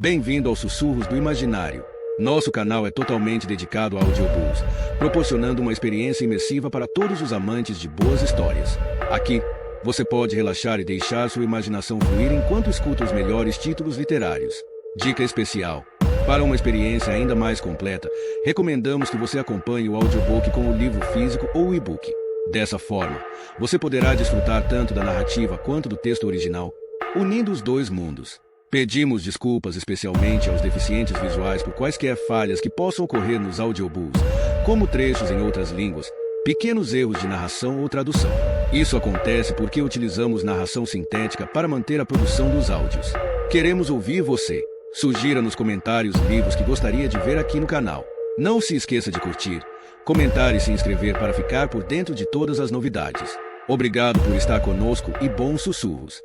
Bem-vindo aos Sussurros do Imaginário. Nosso canal é totalmente dedicado a audiobooks, proporcionando uma experiência imersiva para todos os amantes de boas histórias. Aqui, você pode relaxar e deixar sua imaginação fluir enquanto escuta os melhores títulos literários. Dica especial: para uma experiência ainda mais completa, recomendamos que você acompanhe o audiobook com o livro físico ou o e-book. Dessa forma, você poderá desfrutar tanto da narrativa quanto do texto original, unindo os dois mundos. Pedimos desculpas especialmente aos deficientes visuais por quaisquer falhas que possam ocorrer nos audiobooks, como trechos em outras línguas, pequenos erros de narração ou tradução. Isso acontece porque utilizamos narração sintética para manter a produção dos áudios. Queremos ouvir você. Sugira nos comentários livros que gostaria de ver aqui no canal. Não se esqueça de curtir, comentar e se inscrever para ficar por dentro de todas as novidades. Obrigado por estar conosco e bons sussurros.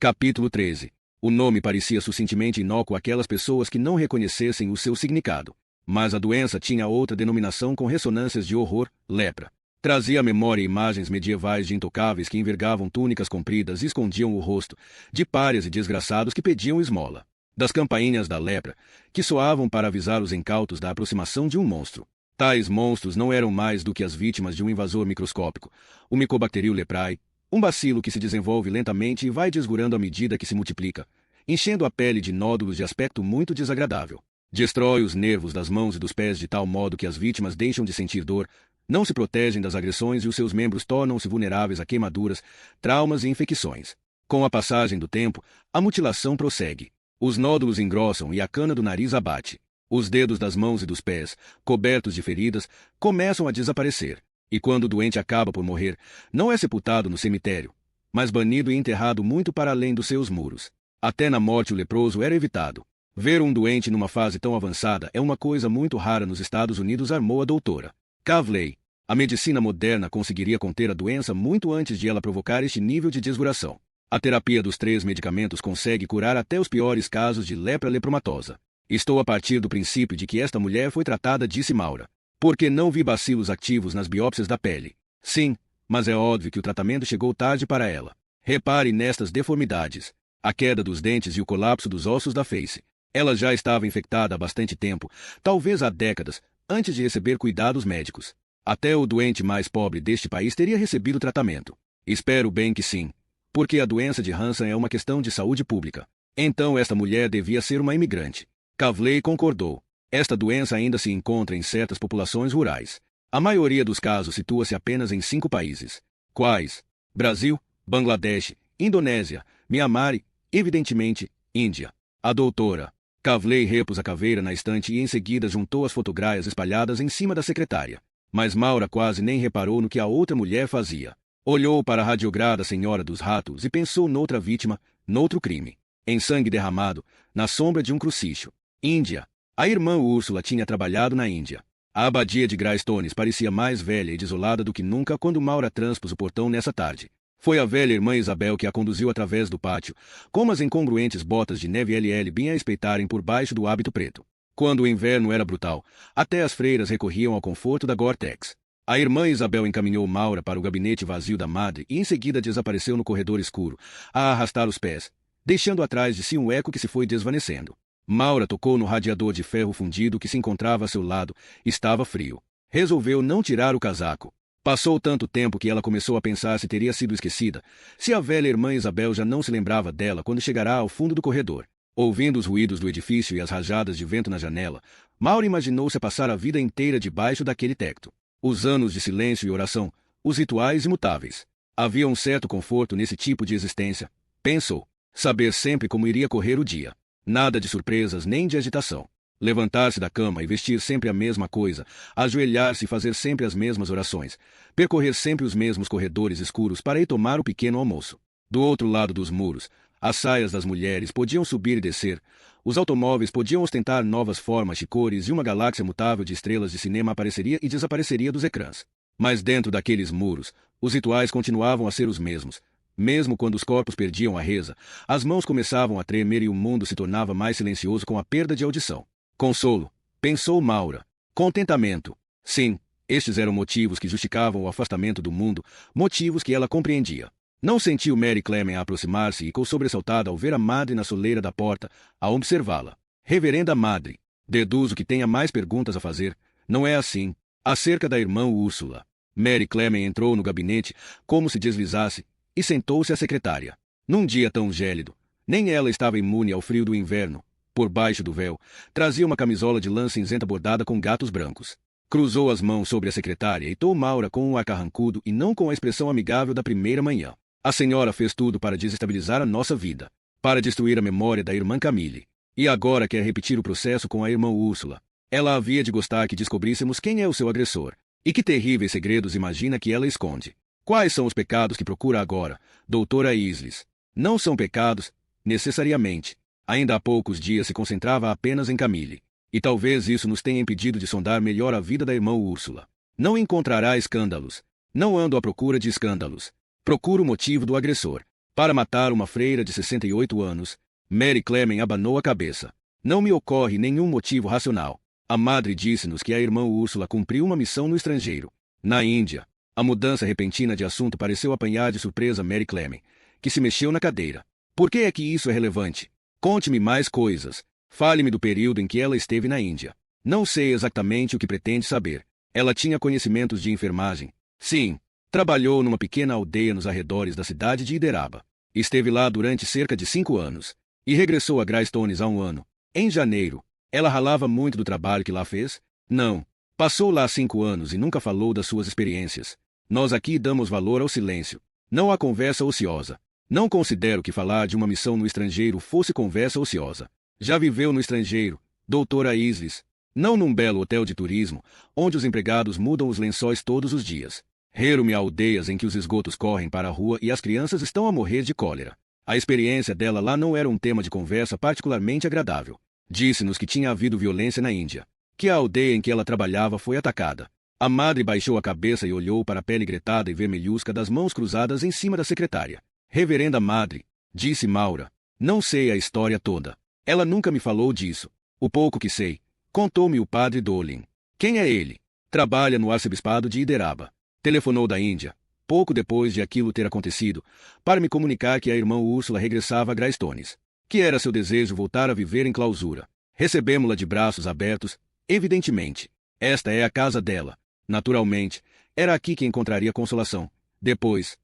Capítulo 13. O nome parecia sucintemente inócuo àquelas pessoas que não reconhecessem o seu significado. Mas a doença tinha outra denominação com ressonâncias de horror: lepra. Trazia à memória imagens medievais de intocáveis que envergavam túnicas compridas e escondiam o rosto, de párias e desgraçados que pediam esmola, das campainhas da lepra, que soavam para avisar os incautos da aproximação de um monstro. Tais monstros não eram mais do que as vítimas de um invasor microscópico, o Mycobacterium leprae, um bacilo que se desenvolve lentamente e vai desgurando à medida que se multiplica, enchendo a pele de nódulos de aspecto muito desagradável. Destrói os nervos das mãos e dos pés de tal modo que as vítimas deixam de sentir dor, não se protegem das agressões e os seus membros tornam-se vulneráveis a queimaduras, traumas e infecções. Com a passagem do tempo, a mutilação prossegue. Os nódulos engrossam e a cana do nariz abate. Os dedos das mãos e dos pés, cobertos de feridas, começam a desaparecer. E quando o doente acaba por morrer, não é sepultado no cemitério, mas banido e enterrado muito para além dos seus muros. Até na morte o leproso era evitado. Ver um doente numa fase tão avançada é uma coisa muito rara nos Estados Unidos, armou a doutora Kavley. A medicina moderna conseguiria conter a doença muito antes de ela provocar este nível de desguração. A terapia dos 3 medicamentos consegue curar até os piores casos de lepra lepromatosa. Estou a partir do princípio de que esta mulher foi tratada, disse Maura, porque não vi bacilos ativos nas biópsias da pele. Sim, mas é óbvio que o tratamento chegou tarde para ela. Repare nestas deformidades: a queda dos dentes e o colapso dos ossos da face. Ela já estava infectada há bastante tempo, talvez há décadas, antes de receber cuidados médicos. Até o doente mais pobre deste país teria recebido tratamento. Espero bem que sim, porque a doença de Hansen é uma questão de saúde pública. Então esta mulher devia ser uma imigrante. Kavley concordou. Esta doença ainda se encontra em certas populações rurais. A maioria dos casos situa-se apenas em 5 países. Quais? Brasil, Bangladesh, Indonésia, Mianmar e, evidentemente, Índia. A doutora Kavley repôs a caveira na estante e em seguida juntou as fotograias espalhadas em cima da secretária. Mas Maura quase nem reparou no que a outra mulher fazia. Olhou para a radiograda Senhora dos Ratos e pensou noutra vítima, noutro crime. Em sangue derramado, na sombra de um crucifixo. Índia. A irmã Úrsula tinha trabalhado na Índia. A abadia de Greystones parecia mais velha e desolada do que nunca quando Maura transpôs o portão nessa tarde. Foi a velha irmã Isabel que a conduziu através do pátio, com umas incongruentes botas de neve bem a espreitarem por baixo do hábito preto. Quando o inverno era brutal, até as freiras recorriam ao conforto da Gore-Tex. A irmã Isabel encaminhou Maura para o gabinete vazio da madre e em seguida desapareceu no corredor escuro, a arrastar os pés, deixando atrás de si um eco que se foi desvanecendo. Maura tocou no radiador de ferro fundido que se encontrava a seu lado. Estava frio. Resolveu não tirar o casaco. Passou tanto tempo que ela começou a pensar se teria sido esquecida, se a velha irmã Isabel já não se lembrava dela quando chegará ao fundo do corredor. Ouvindo os ruídos do edifício e as rajadas de vento na janela, Maura imaginou-se a passar a vida inteira debaixo daquele teto. Os anos de silêncio e oração, os rituais imutáveis. Havia um certo conforto nesse tipo de existência, pensou. Saber sempre como iria correr o dia. Nada de surpresas nem de agitação. Levantar-se da cama e vestir sempre a mesma coisa, ajoelhar-se e fazer sempre as mesmas orações, percorrer sempre os mesmos corredores escuros para ir tomar o pequeno almoço. Do outro lado dos muros, as saias das mulheres podiam subir e descer, os automóveis podiam ostentar novas formas e cores e uma galáxia mutável de estrelas de cinema apareceria e desapareceria dos ecrãs. Mas dentro daqueles muros, os rituais continuavam a ser os mesmos. Mesmo quando os corpos perdiam a reza, as mãos começavam a tremer e o mundo se tornava mais silencioso com a perda de audição. Consolo, pensou Maura. Contentamento. Sim, Estes eram motivos que justificavam o afastamento do mundo, motivos que ela compreendia. Não sentiu Mary Clement a aproximar-se e ficou sobressaltada ao ver a madre na soleira da porta, a observá-la. Reverenda madre, deduzo que tenha mais perguntas a fazer. Não é assim. Acerca da irmã Úrsula. Mary Clement entrou no gabinete, como se deslizasse, e sentou-se à secretária. Num dia tão gélido, nem ela estava imune ao frio do inverno. Por baixo do véu, trazia uma camisola de lã cinzenta bordada com gatos brancos. Cruzou as mãos sobre a secretária e tomou Maura com um ar carrancudo e não com a expressão amigável da primeira manhã. A senhora fez tudo para desestabilizar a nossa vida, para destruir a memória da irmã Camille. E agora quer repetir o processo com a irmã Úrsula. Ela havia de gostar que descobríssemos quem é o seu agressor. E que terríveis segredos imagina que ela esconde. Quais são os pecados que procura agora, doutora Isles? Não são pecados, necessariamente. Ainda há poucos dias se concentrava apenas em Camille. E talvez isso nos tenha impedido de sondar melhor a vida da irmã Úrsula. Não encontrará escândalos. Não ando à procura de escândalos. Procuro o motivo do agressor. Para matar uma freira de 68 anos, Mary Clement abanou a cabeça. Não me ocorre nenhum motivo racional. A madre disse-nos que a irmã Úrsula cumpriu uma missão no estrangeiro. Na Índia. A mudança repentina de assunto pareceu apanhar de surpresa Mary Clement, que se mexeu na cadeira. Por que é que isso é relevante? Conte-me mais coisas. Fale-me do período em que ela esteve na Índia. Não sei exatamente o que pretende saber. Ela tinha conhecimentos de enfermagem. Sim. Trabalhou numa pequena aldeia nos arredores da cidade de Hyderabad. Esteve lá durante cerca de 5 anos. E regressou a Greystones há um ano. Em janeiro. Ela ralava muito do trabalho que lá fez? Não. Passou lá 5 anos e nunca falou das suas experiências. Nós aqui damos valor ao silêncio. Não à conversa ociosa. Não considero que falar de uma missão no estrangeiro fosse conversa ociosa. Já viveu no estrangeiro, doutora Isles. Não num belo hotel de turismo, onde os empregados mudam os lençóis todos os dias. Refiro-me a aldeias em que os esgotos correm para a rua e as crianças estão a morrer de cólera. A experiência dela lá não era um tema de conversa particularmente agradável. Disse-nos que tinha havido violência na Índia, que a aldeia em que ela trabalhava foi atacada. A madre baixou a cabeça e olhou para a pele gretada e vermelhusca das mãos cruzadas em cima da secretária. Reverenda madre, disse Maura, não sei a história toda. Ela nunca me falou disso. O pouco que sei, contou-me o padre Dolin. Quem é ele? Trabalha no arcebispado de Hyderabad. Telefonou da Índia, pouco depois de aquilo ter acontecido, para me comunicar que a irmã Úrsula regressava a Greystones, que era seu desejo voltar a viver em clausura. Recebemos-la de braços abertos, evidentemente. Esta é a casa dela. Naturalmente, era aqui que encontraria consolação. Depois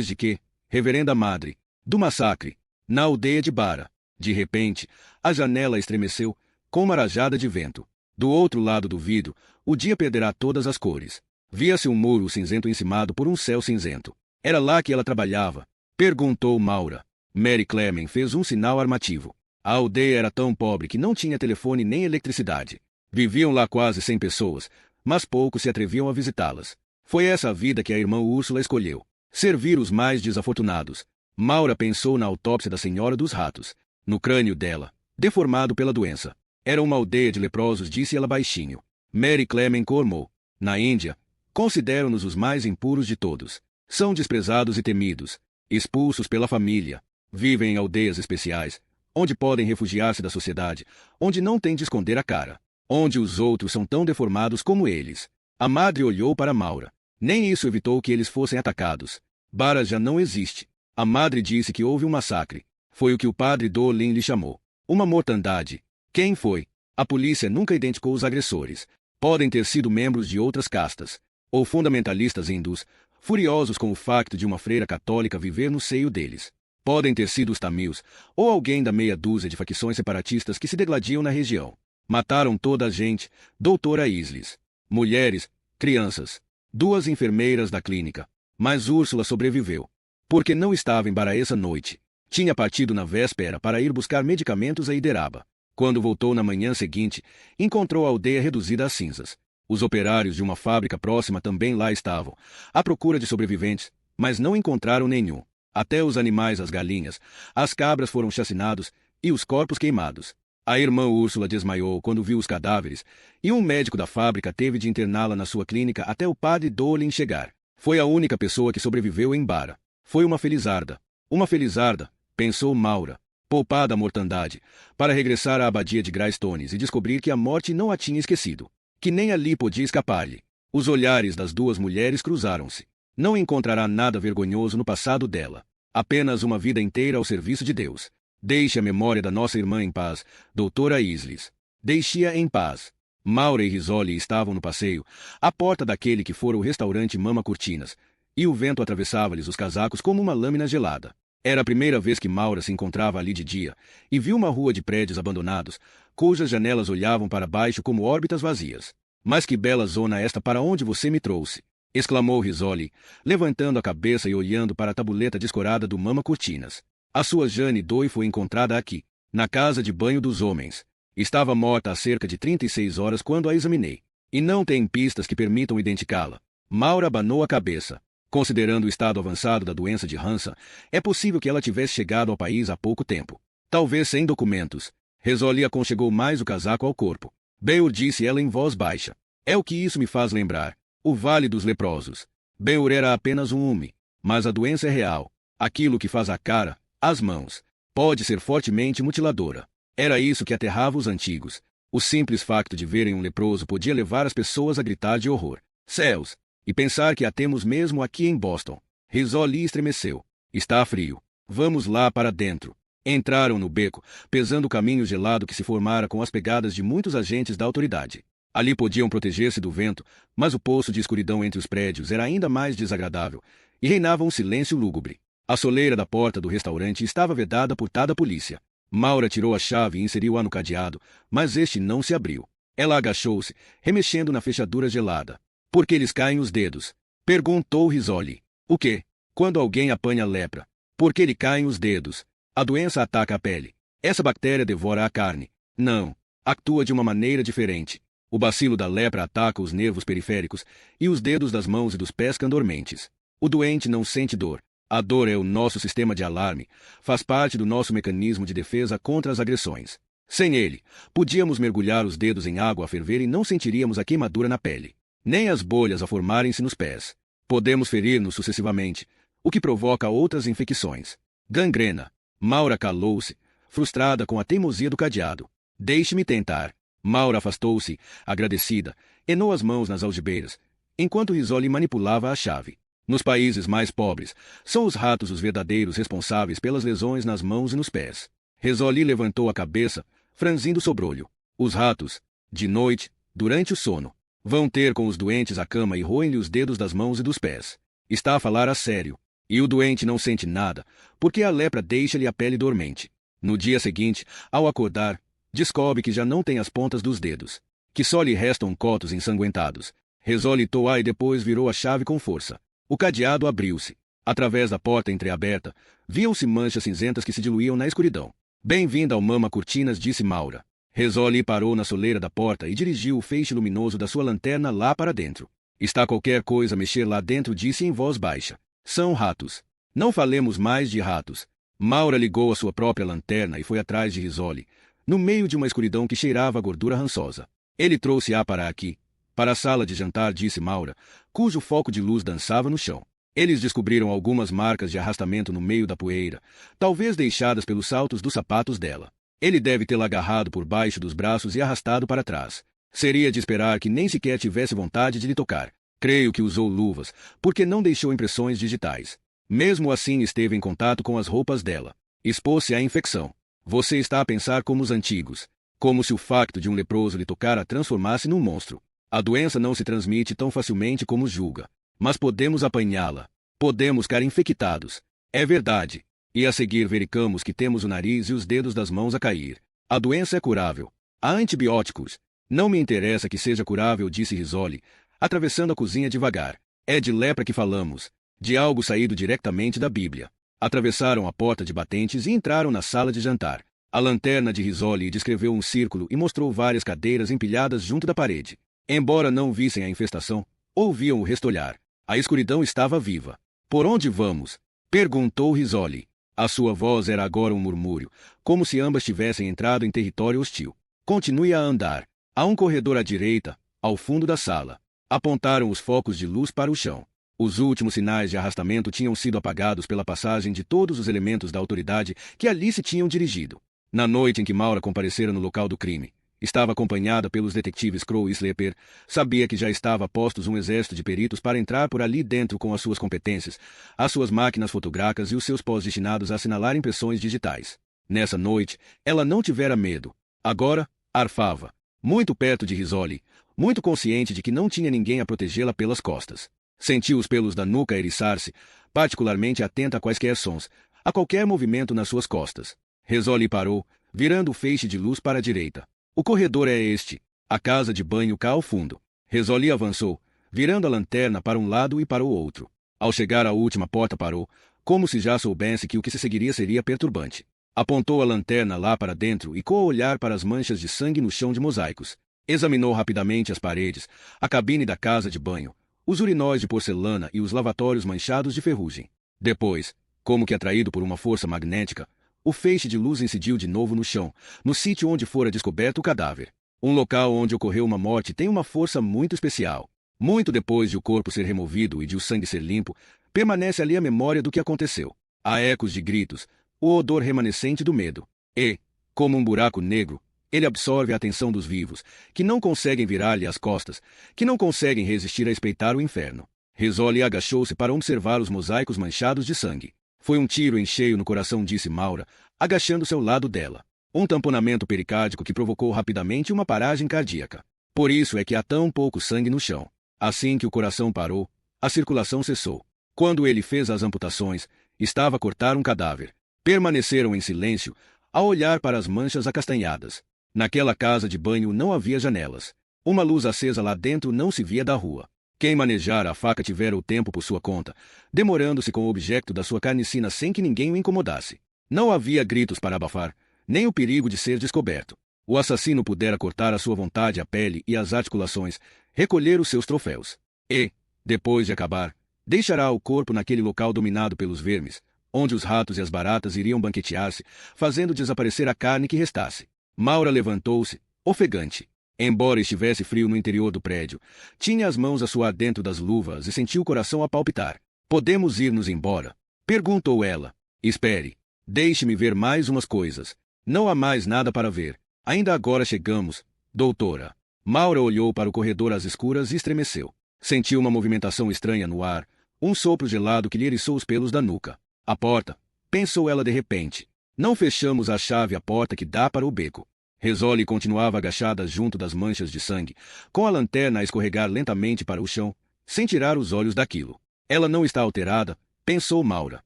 de que, reverenda madre, do massacre, na aldeia de Bara, de repente, a janela estremeceu, com uma rajada de vento. Do outro lado do vidro, o dia perderá todas as cores. Via-se um muro cinzento encimado por um céu cinzento. Era lá que ela trabalhava? Perguntou Maura. Mary Clement fez um sinal armativo. A aldeia era tão pobre que não tinha telefone nem eletricidade. Viviam lá quase 100 pessoas, mas poucos se atreviam a visitá-las. Foi essa a vida que a irmã Úrsula escolheu. Servir os mais desafortunados. Maura pensou na autópsia da Senhora dos Ratos. No crânio dela, deformado pela doença. Era uma aldeia de leprosos, disse ela baixinho. Mary Clement cormou. Na Índia, consideram-nos os mais impuros de todos. São desprezados e temidos, expulsos pela família. Vivem em aldeias especiais, onde podem refugiar-se da sociedade, onde não têm de esconder a cara, onde os outros são tão deformados como eles. A madre olhou para Maura. Nem isso evitou que eles fossem atacados. Bara já não existe. A madre disse que houve um massacre. Foi o que o padre Dolin lhe chamou. Uma mortandade. Quem foi? A polícia nunca identificou os agressores. Podem ter sido membros de outras castas, ou fundamentalistas hindus, furiosos com o facto de uma freira católica viver no seio deles. Podem ter sido os tamils, ou alguém da meia dúzia de facções separatistas que se degladiam na região. Mataram toda a gente, doutora Isles. Mulheres, crianças. 2 enfermeiras da clínica. Mas Úrsula sobreviveu. Porque não estava em Bara essa noite. Tinha partido na véspera para ir buscar medicamentos a Hyderabad. Quando voltou na manhã seguinte, encontrou a aldeia reduzida a cinzas. Os operários de uma fábrica próxima também lá estavam, à procura de sobreviventes, mas não encontraram nenhum. Até os animais, as galinhas, as cabras foram chacinados e os corpos queimados. A irmã Úrsula desmaiou quando viu os cadáveres, e um médico da fábrica teve de interná-la na sua clínica até o padre Dolin chegar. Foi a única pessoa que sobreviveu em Bara. Foi uma felizarda. Uma felizarda, pensou Maura, poupada a mortandade, para regressar à abadia de Greystones e descobrir que a morte não a tinha esquecido. Que nem ali podia escapar-lhe. Os olhares das duas mulheres cruzaram-se. Não encontrará nada vergonhoso no passado dela. Apenas uma vida inteira ao serviço de Deus. Deixe a memória da nossa irmã em paz, doutora Isles. Deixe-a em paz. Maura e Risoli estavam no passeio, à porta daquele que fora o restaurante Mama Cortinas, e o vento atravessava-lhes os casacos como uma lâmina gelada. Era a primeira vez que Maura se encontrava ali de dia, e viu uma rua de prédios abandonados, cujas janelas olhavam para baixo como órbitas vazias. Mas que bela zona esta para onde você me trouxe! Exclamou Risoli, levantando a cabeça e olhando para a tabuleta descorada do Mama Cortinas. A sua Jane Doe foi encontrada aqui, na casa de banho dos homens. Estava morta há cerca de 36 horas quando a examinei. E não tem pistas que permitam identificá-la. Maura abanou a cabeça. Considerando o estado avançado da doença de Hansa, é possível que ela tivesse chegado ao país há pouco tempo. Talvez sem documentos. Risoli aconchegou mais o casaco ao corpo. Beur, disse ela em voz baixa. É o que isso me faz lembrar. O Vale dos Leprosos. Beur era apenas um ume. Mas a doença é real. Aquilo que faz a cara, as mãos, pode ser fortemente mutiladora. Era isso que aterrava os antigos. O simples facto de verem um leproso podia levar as pessoas a gritar de horror. Céus! E pensar que a temos mesmo aqui em Boston. Risoli estremeceu. Está frio. Vamos lá para dentro. Entraram no beco, pesando o caminho gelado que se formara com as pegadas de muitos agentes da autoridade. Ali podiam proteger-se do vento, mas o poço de escuridão entre os prédios era ainda mais desagradável, e reinava um silêncio lúgubre. A soleira da porta do restaurante estava vedada por toda a polícia. Maura tirou a chave e inseriu-a no cadeado, mas este não se abriu. Ela agachou-se, remexendo na fechadura gelada. Por que lhes caem os dedos? Perguntou Risoli. O quê? Quando alguém apanha lepra. Por que lhe caem os dedos? A doença ataca a pele. Essa bactéria devora a carne. Não. Atua de uma maneira diferente. O bacilo da lepra ataca os nervos periféricos e os dedos das mãos e dos pés ficam dormentes. O doente não sente dor. A dor é o nosso sistema de alarme, faz parte do nosso mecanismo de defesa contra as agressões. Sem ele, podíamos mergulhar os dedos em água a ferver e não sentiríamos a queimadura na pele, nem as bolhas a formarem-se nos pés. Podemos ferir-nos sucessivamente, o que provoca outras infecções. Gangrena. Maura calou-se, frustrada com a teimosia do cadeado. Deixe-me tentar. Maura afastou-se, agradecida, enou as mãos nas algibeiras, enquanto Risoli manipulava a chave. Nos países mais pobres, são os ratos os verdadeiros responsáveis pelas lesões nas mãos e nos pés. Risoli levantou a cabeça, franzindo o sobrolho. Os ratos, de noite, durante o sono, vão ter com os doentes à cama e roem-lhe os dedos das mãos e dos pés. Está a falar a sério. E o doente não sente nada, porque a lepra deixa-lhe a pele dormente. No dia seguinte, ao acordar, descobre que já não tem as pontas dos dedos, que só lhe restam cotos ensanguentados. Risoli toa e depois virou a chave com força. O cadeado abriu-se. Através da porta entreaberta, viam-se manchas cinzentas que se diluíam na escuridão. Bem-vinda ao Mama Cortinas, disse Maura. Risoli parou na soleira da porta e dirigiu o feixe luminoso da sua lanterna lá para dentro. Está qualquer coisa a mexer lá dentro, disse em voz baixa. São ratos. Não falemos mais de ratos. Maura ligou a sua própria lanterna e foi atrás de Risoli, no meio de uma escuridão que cheirava a gordura rançosa. Ele trouxe-a para aqui, para a sala de jantar, disse Maura, cujo foco de luz dançava no chão. Eles descobriram algumas marcas de arrastamento no meio da poeira, talvez deixadas pelos saltos dos sapatos dela. Ele deve tê-la agarrado por baixo dos braços e arrastado para trás. Seria de esperar que nem sequer tivesse vontade de lhe tocar. Creio que usou luvas, porque não deixou impressões digitais. Mesmo assim esteve em contato com as roupas dela. Expôs-se à infecção. Você está a pensar como os antigos, como se o facto de um leproso lhe tocar a transformasse num monstro. A doença não se transmite tão facilmente como julga. Mas podemos apanhá-la. Podemos ficar infectados. É verdade. E a seguir verificamos que temos o nariz e os dedos das mãos a cair. A doença é curável. Há antibióticos. Não me interessa que seja curável, disse Risoli, atravessando a cozinha devagar. É de lepra que falamos. De algo saído diretamente da Bíblia. Atravessaram a porta de batentes e entraram na sala de jantar. A lanterna de Risoli descreveu um círculo e mostrou várias cadeiras empilhadas junto da parede. Embora não vissem a infestação, ouviam o restolhar. A escuridão estava viva. Por onde vamos? Perguntou Risoli. A sua voz era agora um murmúrio, como se ambas tivessem entrado em território hostil. Continue a andar. Há um corredor à direita, ao fundo da sala. Apontaram os focos de luz para o chão. Os últimos sinais de arrastamento tinham sido apagados pela passagem de todos os elementos da autoridade que ali se tinham dirigido. Na noite em que Maura comparecera no local do crime, estava acompanhada pelos detetives Crow e Sleeper. Sabia que já estava a postos um exército de peritos para entrar por ali dentro com as suas competências, as suas máquinas fotográficas e os seus pós destinados a assinalar impressões digitais. Nessa noite, ela não tivera medo. Agora, arfava. Muito perto de Rizzoli, muito consciente de que não tinha ninguém a protegê-la pelas costas. Sentiu os pelos da nuca eriçar-se, particularmente atenta a quaisquer sons, a qualquer movimento nas suas costas. Rizzoli parou, virando o feixe de luz para a direita. O corredor é este. A casa de banho cá ao fundo. Rizzoli avançou, virando a lanterna para um lado e para o outro. Ao chegar à última porta parou, como se já soubesse que o que se seguiria seria perturbante. Apontou a lanterna lá para dentro e com o olhar para as manchas de sangue no chão de mosaicos. Examinou rapidamente as paredes, a cabine da casa de banho, os urinóis de porcelana e os lavatórios manchados de ferrugem. Depois, como que atraído por uma força magnética, o feixe de luz incidiu de novo no chão, no sítio onde fora descoberto o cadáver. Um local onde ocorreu uma morte tem uma força muito especial. Muito depois de o corpo ser removido e de o sangue ser limpo, permanece ali a memória do que aconteceu. Há ecos de gritos, o odor remanescente do medo. E, como um buraco negro, ele absorve a atenção dos vivos, que não conseguem virar-lhe as costas, que não conseguem resistir a espreitar o inferno. Rizzoli agachou-se para observar os mosaicos manchados de sangue. Foi um tiro em cheio no coração, disse Maura, agachando-se ao lado dela. Um tamponamento pericárdico que provocou rapidamente uma paragem cardíaca. Por isso é que há tão pouco sangue no chão. Assim que o coração parou, a circulação cessou. Quando ele fez as amputações, estava a cortar um cadáver. Permaneceram em silêncio, a olhar para as manchas acastanhadas. Naquela casa de banho não havia janelas. Uma luz acesa lá dentro não se via da rua. Quem manejara a faca tivera o tempo por sua conta, demorando-se com o objeto da sua carnicina sem que ninguém o incomodasse. Não havia gritos para abafar, nem o perigo de ser descoberto. O assassino pudera cortar à sua vontade a pele e as articulações, recolher os seus troféus. E, depois de acabar, deixará o corpo naquele local dominado pelos vermes, onde os ratos e as baratas iriam banquetear-se, fazendo desaparecer a carne que restasse. Maura levantou-se, ofegante. Embora estivesse frio no interior do prédio, tinha as mãos a suar dentro das luvas e sentiu o coração a palpitar. Podemos ir-nos embora? Perguntou ela. Espere. Deixe-me ver mais umas coisas. Não há mais nada para ver. Ainda agora chegamos, doutora. Maura olhou para o corredor às escuras e estremeceu. Sentiu uma movimentação estranha no ar, um sopro gelado que lhe eriçou os pelos da nuca. A porta, pensou ela de repente. Não fechamos a chave a porta que dá para o beco. Rizzoli continuava agachada junto das manchas de sangue, com a lanterna a escorregar lentamente para o chão, sem tirar os olhos daquilo. Ela não está alterada, pensou Maura.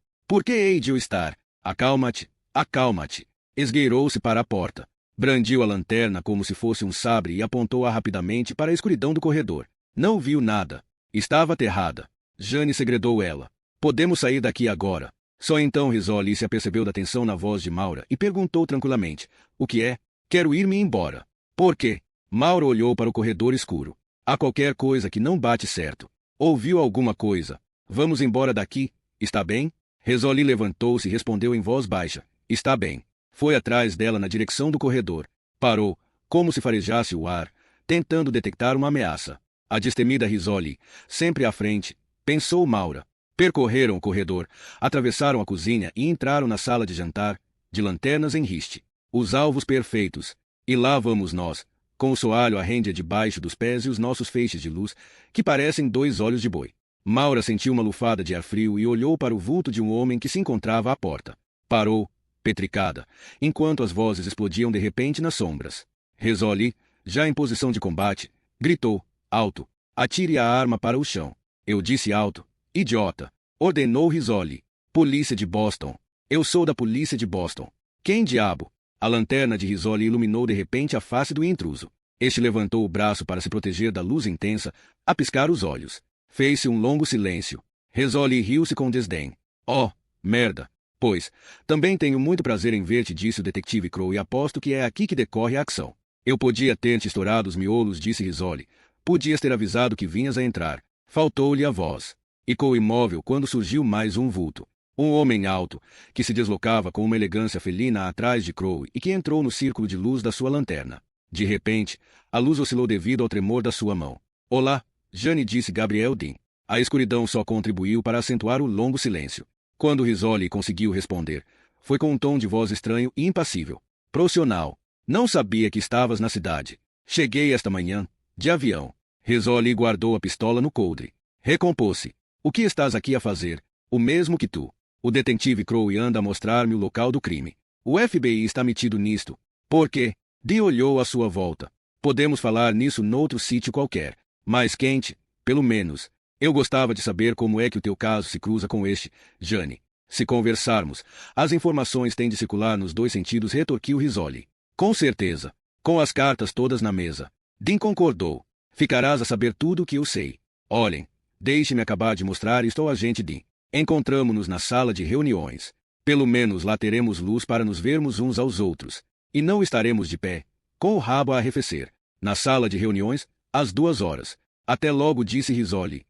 Por que hei de eu estar? Acalma-te, acalma-te. Esgueirou-se para a porta. Brandiu a lanterna como se fosse um sabre e apontou-a rapidamente para a escuridão do corredor. Não viu nada. Estava aterrada. Jane segredou ela. Podemos sair daqui agora. Só então Rizzoli se apercebeu da tensão na voz de Maura e perguntou tranquilamente. O que é? Quero ir-me embora. Por quê? Maura olhou para o corredor escuro. Há qualquer coisa que não bate certo. Ouviu alguma coisa? Vamos embora daqui, está bem? Rizzoli levantou-se e respondeu em voz baixa. Está bem. Foi atrás dela na direção do corredor. Parou, como se farejasse o ar, tentando detectar uma ameaça. A destemida Rizzoli, sempre à frente, pensou Maura. Percorreram o corredor, atravessaram a cozinha e entraram na sala de jantar, de lanternas em riste. Os alvos perfeitos. E lá vamos nós, com o soalho à rêndea debaixo dos pés e os nossos feixes de luz, que parecem 2 olhos de boi. Maura sentiu uma lufada de ar frio e olhou para o vulto de um homem que se encontrava à porta. Parou, petricada, enquanto as vozes explodiam de repente nas sombras. Rizzoli, já em posição de combate, gritou, alto, atire a arma para o chão. Eu disse alto, idiota, ordenou Rizzoli. Polícia de Boston. Eu sou da polícia de Boston. Quem diabo? A lanterna de Rizzoli iluminou de repente a face do intruso. Este levantou o braço para se proteger da luz intensa, a piscar os olhos. Fez-se um longo silêncio. Rizzoli riu-se com desdém. Oh, merda! Pois, também tenho muito prazer em ver-te, disse o detetive Crow, e aposto que é aqui que decorre a ação. Eu podia ter te estourado os miolos, disse Rizzoli. Podias ter avisado que vinhas a entrar. Faltou-lhe a voz. Ficou imóvel quando surgiu mais um vulto. Um homem alto, que se deslocava com uma elegância felina atrás de Crow e que entrou no círculo de luz da sua lanterna. De repente, a luz oscilou devido ao tremor da sua mão. Olá, Jane, disse Gabriel Dean. A escuridão só contribuiu para acentuar o longo silêncio. Quando Rizzoli conseguiu responder, foi com um tom de voz estranho e impassível. Profissional. Não sabia que estavas na cidade. Cheguei esta manhã, de avião. Rizzoli guardou a pistola no coldre. Recompôs-se. O que estás aqui a fazer? O mesmo que tu. O detetive Crowe anda a mostrar-me o local do crime. O FBI está metido nisto. Por quê? Dee olhou à sua volta. Podemos falar nisso noutro sítio qualquer. Mais quente, pelo menos. Eu gostava de saber como é que o teu caso se cruza com este, Jane. Se conversarmos, as informações têm de circular nos dois sentidos, retorquiu Rizzoli. Com certeza. Com as cartas todas na mesa. Dean concordou. Ficarás a saber tudo o que eu sei. Olhem, deixe-me acabar de mostrar isto ao agente Dean. Encontramo-nos na sala de reuniões. Pelo menos lá teremos luz para nos vermos uns aos outros. E não estaremos de pé, com o rabo a arrefecer. Na sala de reuniões, às 2 horas. Até logo, disse Rizzoli.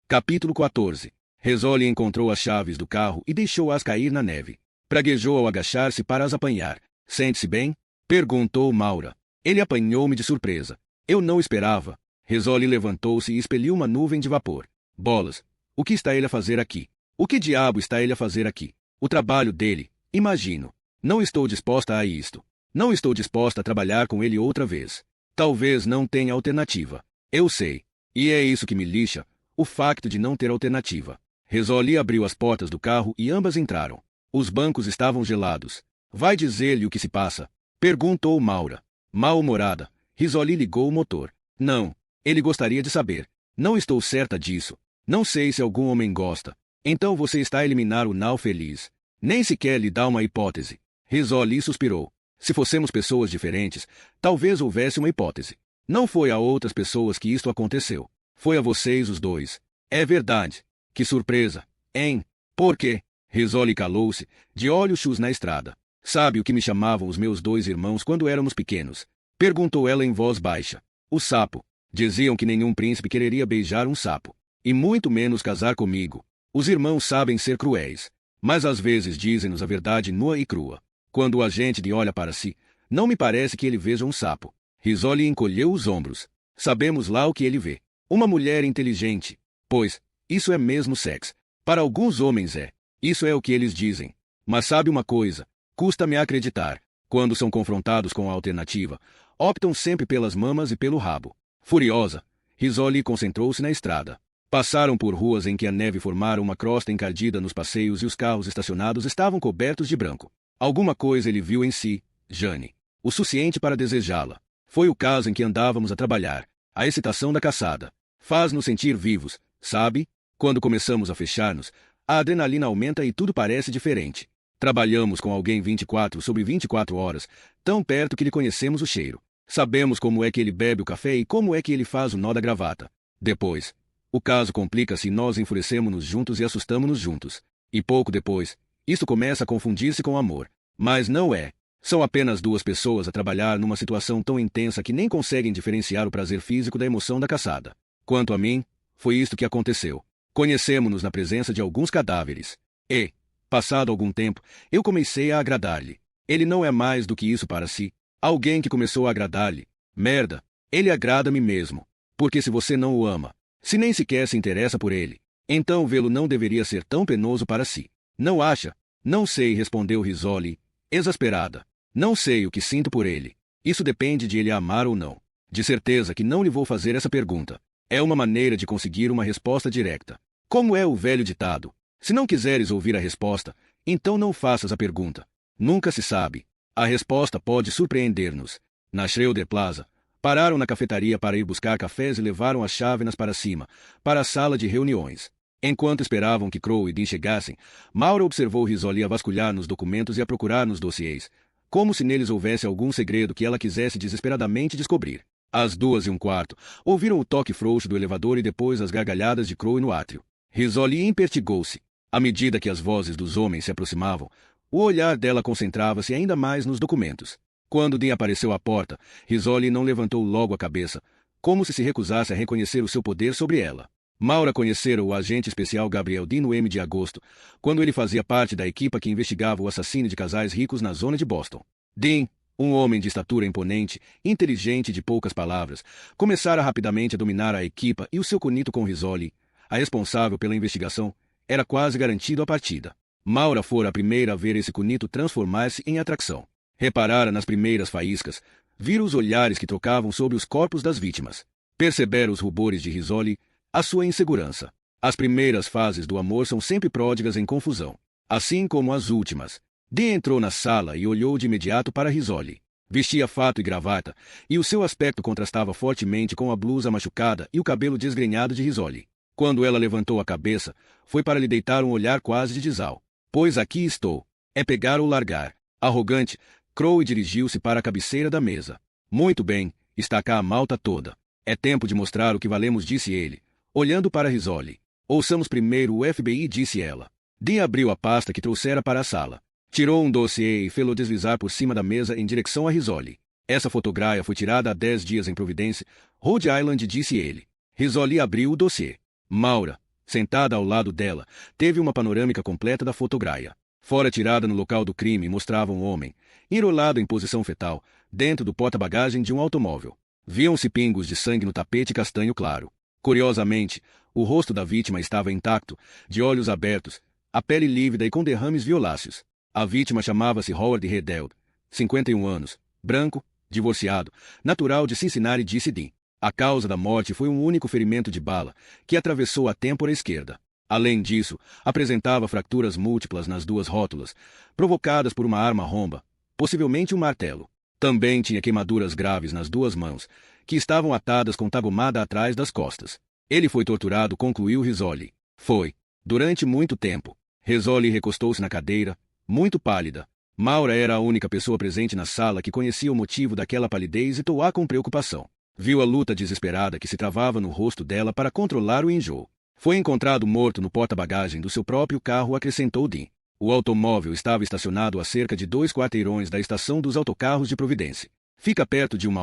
Capítulo 14. Rizzoli encontrou as chaves do carro e deixou-as cair na neve. Praguejou ao agachar-se para as apanhar. Sente-se bem? Perguntou Maura. Ele apanhou-me de surpresa. Eu não esperava. Rizzoli levantou-se e expeliu uma nuvem de vapor. Bolas. O que está ele a fazer aqui? O que diabo está ele a fazer aqui? O trabalho dele, imagino. Não estou disposta a isto. Não estou disposta a trabalhar com ele outra vez. Talvez não tenha alternativa. Eu sei. E é isso que me lixa, o facto de não ter alternativa. Rizzoli abriu as portas do carro e ambas entraram. Os bancos estavam gelados. Vai dizer-lhe o que se passa? Perguntou Maura. Mal-humorada, Rizzoli ligou o motor. Não. Ele gostaria de saber. Não estou certa disso. Não sei se algum homem gosta. Então você está a eliminar o Nau feliz. Nem sequer lhe dá uma hipótese. Rizzoli suspirou. Se fossemos pessoas diferentes, talvez houvesse uma hipótese. Não foi a outras pessoas que isto aconteceu. Foi a vocês os dois. É verdade. Que surpresa, hein? Por quê? Rizzoli calou-se, de olhos chus na estrada. Sabe o que me chamavam os meus 2 irmãos quando éramos pequenos? Perguntou ela em voz baixa. O sapo. Diziam que nenhum príncipe quereria beijar um sapo. E muito menos casar comigo. Os irmãos sabem ser cruéis. Mas às vezes dizem-nos a verdade nua e crua. Quando o agente de olha para si, não me parece que ele veja um sapo. Rizzoli encolheu os ombros. Sabemos lá o que ele vê. Uma mulher inteligente. Pois, isso é mesmo sexo. Para alguns homens é. Isso é o que eles dizem. Mas sabe uma coisa? Custa-me acreditar. Quando são confrontados com a alternativa, optam sempre pelas mamas e pelo rabo. Furiosa, Rizzoli concentrou-se na estrada. Passaram por ruas em que a neve formara uma crosta encardida nos passeios e os carros estacionados estavam cobertos de branco. Alguma coisa ele viu em si, Jane. O suficiente para desejá-la. Foi o caso em que andávamos a trabalhar. A excitação da caçada. Faz-nos sentir vivos, sabe? Quando começamos a fechar-nos, a adrenalina aumenta e tudo parece diferente. Trabalhamos com alguém 24 sobre 24 horas, tão perto que lhe conhecemos o cheiro. Sabemos como é que ele bebe o café e como é que ele faz o nó da gravata. Depois, o caso complica-se e nós enfurecemos-nos juntos e assustamos-nos juntos. E pouco depois, isto começa a confundir-se com amor. Mas não é. São apenas 2 pessoas a trabalhar numa situação tão intensa que nem conseguem diferenciar o prazer físico da emoção da caçada. Quanto a mim, foi isto que aconteceu. Conhecemo-nos na presença de alguns cadáveres. E, passado algum tempo, eu comecei a agradar-lhe. Ele não é mais do que isso para si. Alguém que começou a agradar-lhe. Merda. Ele agrada-me mesmo. Porque se você não o ama, se nem sequer se interessa por ele, então vê-lo não deveria ser tão penoso para si. Não acha? Não sei, respondeu Rizzoli, exasperada. Não sei o que sinto por ele. Isso depende de ele amar ou não. De certeza que não lhe vou fazer essa pergunta. É uma maneira de conseguir uma resposta direta. Como é o velho ditado? Se não quiseres ouvir a resposta, então não faças a pergunta. Nunca se sabe. A resposta pode surpreender-nos. Na Schroeder Plaza, pararam na cafetaria para ir buscar cafés e levaram as chávenas para cima, para a sala de reuniões. Enquanto esperavam que Crowe e Dean chegassem, Maura observou Rizzoli a vasculhar nos documentos e a procurar nos dossiês, como se neles houvesse algum segredo que ela quisesse desesperadamente descobrir. Às 2:15, ouviram o toque frouxo do elevador e depois as gargalhadas de Crowe no átrio. Rizzoli impertigou-se. À medida que as vozes dos homens se aproximavam, o olhar dela concentrava-se ainda mais nos documentos. Quando Dean apareceu à porta, Rizzoli não levantou logo a cabeça, como se recusasse a reconhecer o seu poder sobre ela. Maura conhecera o agente especial Gabriel Dean no M de agosto, quando ele fazia parte da equipa que investigava o assassínio de casais ricos na zona de Boston. Dean, Um homem de estatura imponente, inteligente e de poucas palavras, começara rapidamente a dominar a equipa e o seu conito com Rizzoli, a responsável pela investigação, era quase garantido a partida. Maura fora a primeira a ver esse conito transformar-se em atração. Reparara nas primeiras faíscas, vira os olhares que trocavam sobre os corpos das vítimas. Percebera os rubores de Rizzoli, a sua insegurança. As primeiras fases do amor são sempre pródigas em confusão, assim como as últimas. Dean entrou na sala e olhou de imediato para Rizzoli. Vestia fato e gravata, e o seu aspecto contrastava fortemente com a blusa machucada e o cabelo desgrenhado de Rizzoli. Quando ela levantou a cabeça, foi para lhe deitar um olhar quase de desal. Pois aqui estou. É pegar ou largar. Arrogante, Crowe dirigiu-se para a cabeceira da mesa. Muito bem, está cá a malta toda. É tempo de mostrar o que valemos, disse ele, olhando para Rizzoli. Ouçamos primeiro o FBI, disse ela. Dean abriu a pasta que trouxera para a sala. Tirou um dossiê e fê-lo deslizar por cima da mesa em direção a Rizzoli. Essa fotografia foi tirada há 10 dias em Providence, Rhode Island, disse ele. Rizzoli abriu o dossiê. Maura, sentada ao lado dela, teve uma panorâmica completa da fotografia. Fora tirada no local do crime, mostrava um homem, enrolado em posição fetal, dentro do porta-bagagem de um automóvel. Viam-se pingos de sangue no tapete castanho claro. Curiosamente, o rosto da vítima estava intacto, de olhos abertos, a pele lívida e com derrames violáceos. A vítima chamava-se Howard Redeld, 51 anos, branco, divorciado, natural de Cincinnati, disse Dean. A causa da morte foi um único ferimento de bala, que atravessou a têmpora esquerda. Além disso, apresentava fraturas múltiplas nas duas rótulas, provocadas por uma arma romba, possivelmente um martelo. Também tinha queimaduras graves nas duas mãos, que estavam atadas com tagomada atrás das costas. Ele foi torturado, concluiu Rizzoli. Foi. Durante muito tempo. Rizzoli recostou-se na cadeira, muito pálida. Maura era a única pessoa presente na sala que conhecia o motivo daquela palidez e toá com preocupação. Viu a luta desesperada que se travava no rosto dela para controlar o enjoo. Foi encontrado morto no porta-bagagem do seu próprio carro, acrescentou Dean. O automóvel estava estacionado a cerca de 2 quarteirões da estação dos autocarros de Providence. Fica perto de 1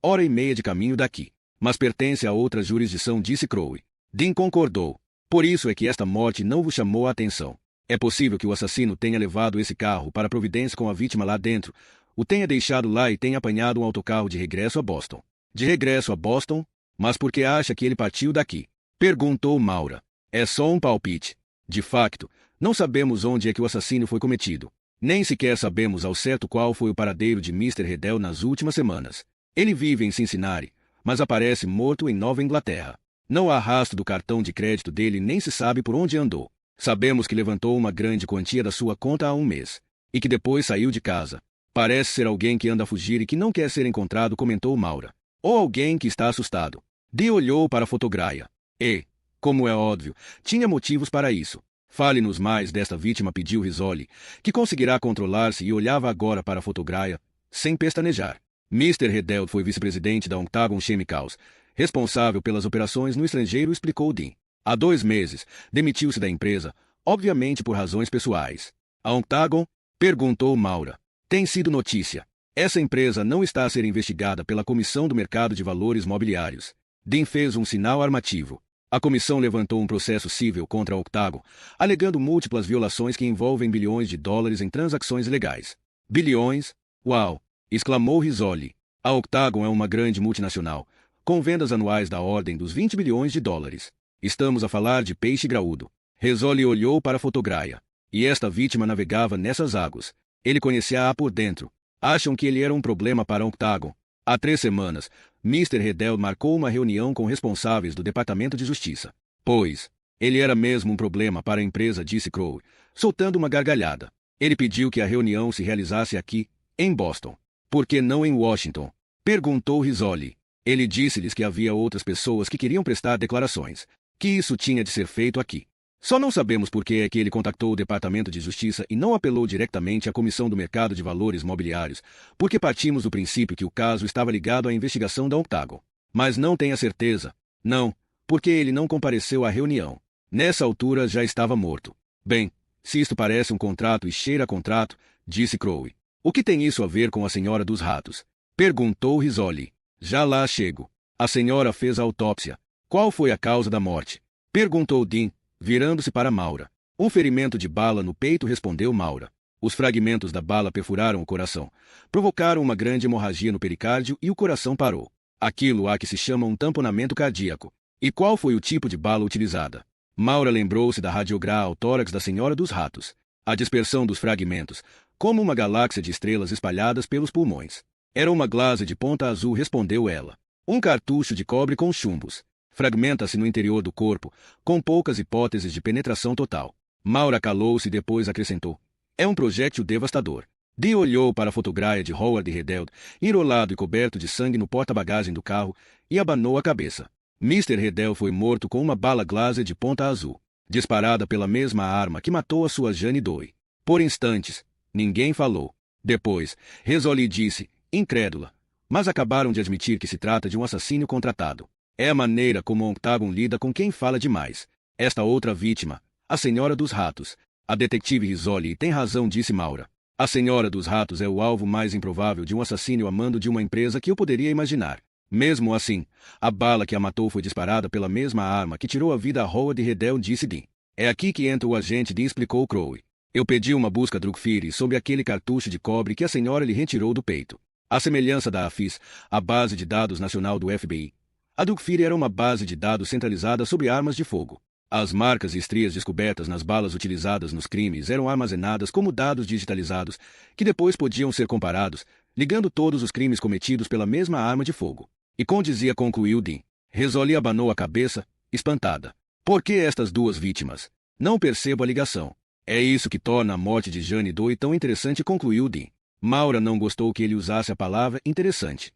hora e meia de caminho daqui. Mas pertence a outra jurisdição, disse Crowe. Dean concordou. Por isso é que esta morte não vos chamou a atenção. É possível que o assassino tenha levado esse carro para Providence com a vítima lá dentro, o tenha deixado lá e tenha apanhado um autocarro de regresso a Boston. De regresso a Boston? Mas por que acha que ele partiu daqui? Perguntou Maura. É só um palpite. De facto, não sabemos onde é que o assassínio foi cometido. Nem sequer sabemos ao certo qual foi o paradeiro de Mr. Redeld nas últimas semanas. Ele vive em Cincinnati, mas aparece morto em Nova Inglaterra. Não há rastro do cartão de crédito dele, nem se sabe por onde andou. Sabemos que levantou uma grande quantia da sua conta há um mês, e que depois saiu de casa. Parece ser alguém que anda a fugir e que não quer ser encontrado, comentou Maura. Ou alguém que está assustado. Dee olhou para a fotografia. E, como é óbvio, tinha motivos para isso. Fale-nos mais desta vítima, pediu Rizzoli, que conseguirá controlar-se e olhava agora para a fotografia, sem pestanejar. Mr. Redeld foi vice-presidente da Octagon Chemicals, responsável pelas operações no estrangeiro, explicou Dean. Há 2 meses, demitiu-se da empresa, obviamente por razões pessoais. A Octagon? Perguntou Maura. Tem sido notícia. Essa empresa não está a ser investigada pela Comissão do Mercado de Valores Mobiliários. Dean fez um sinal armativo. A comissão levantou um processo civil contra a Octagon, alegando múltiplas violações que envolvem bilhões de dólares em transações ilegais. Bilhões? Uau! Exclamou Rizzoli. A Octagon é uma grande multinacional, com vendas anuais da ordem dos 20 bilhões de dólares. Estamos a falar de peixe graúdo. Rizzoli olhou para a fotografia. E esta vítima navegava nessas águas. Ele conhecia-a por dentro. Acham que ele era um problema para a Octagon. Há 3 semanas, Mr. Redeld marcou uma reunião com responsáveis do Departamento de Justiça. Pois, ele era mesmo um problema para a empresa, disse Crowe, soltando uma gargalhada. Ele pediu que a reunião se realizasse aqui, em Boston. Por que não em Washington? Perguntou Rizzoli. Ele disse-lhes que havia outras pessoas que queriam prestar declarações, que isso tinha de ser feito aqui. Só não sabemos por que é que ele contactou o Departamento de Justiça e não apelou diretamente à Comissão do Mercado de Valores Mobiliários, porque partimos do princípio que o caso estava ligado à investigação da Octagon. Mas não tenho a certeza. Não, porque ele não compareceu à reunião. Nessa altura já estava morto. Bem, se isto parece um contrato e cheira a contrato, disse Crowe. O que tem isso a ver com a senhora dos ratos? Perguntou Rizzoli. Já lá chego. A senhora fez a autópsia. Qual foi a causa da morte? Perguntou Dean, virando-se para Maura. Um ferimento de bala no peito, respondeu Maura. Os fragmentos da bala perfuraram o coração, provocaram uma grande hemorragia no pericárdio e o coração parou. Aquilo há que se chama um tamponamento cardíaco. E qual foi o tipo de bala utilizada? Maura lembrou-se da radiografia ao tórax da Senhora dos Ratos. A dispersão dos fragmentos, como uma galáxia de estrelas espalhadas pelos pulmões. Era uma glase de ponta azul, respondeu ela. Um cartucho de cobre com chumbos. Fragmenta-se no interior do corpo, com poucas hipóteses de penetração total. Maura calou-se e depois acrescentou. É um projétil devastador. Dee olhou para a fotografia de Howard Redeld, enrolado e coberto de sangue no porta-bagagem do carro, e abanou a cabeça. Mr. Redeld foi morto com uma bala glase de ponta azul, disparada pela mesma arma que matou a sua Jane Doe. Por instantes, ninguém falou. Depois, Rizzoli disse, incrédula. Mas acabaram de admitir que se trata de um assassínio contratado. É a maneira como o Octagon lida com quem fala demais. Esta outra vítima, a Senhora dos Ratos. A detetive Rizzoli tem razão, disse Maura. A Senhora dos Ratos é o alvo mais improvável de um assassínio a mando de uma empresa que eu poderia imaginar. Mesmo assim, a bala que a matou foi disparada pela mesma arma que tirou a vida a Howard Redeld, disse Dean. É aqui que entra o agente Dean, explicou Crowe. Eu pedi uma busca Drugfire sobre aquele cartucho de cobre que a senhora lhe retirou do peito. A semelhança da AFIS, a base de dados nacional do FBI. A Drugfire era uma base de dados centralizada sobre armas de fogo. As marcas e estrias descobertas nas balas utilizadas nos crimes eram armazenadas como dados digitalizados, que depois podiam ser comparados, ligando todos os crimes cometidos pela mesma arma de fogo. E condizia, concluiu Dean. Rizzoli abanou a cabeça, espantada. Por que estas duas vítimas? Não percebo a ligação. É isso que torna a morte de Jane Doe tão interessante, concluiu Dean. Maura não gostou que ele usasse a palavra interessante.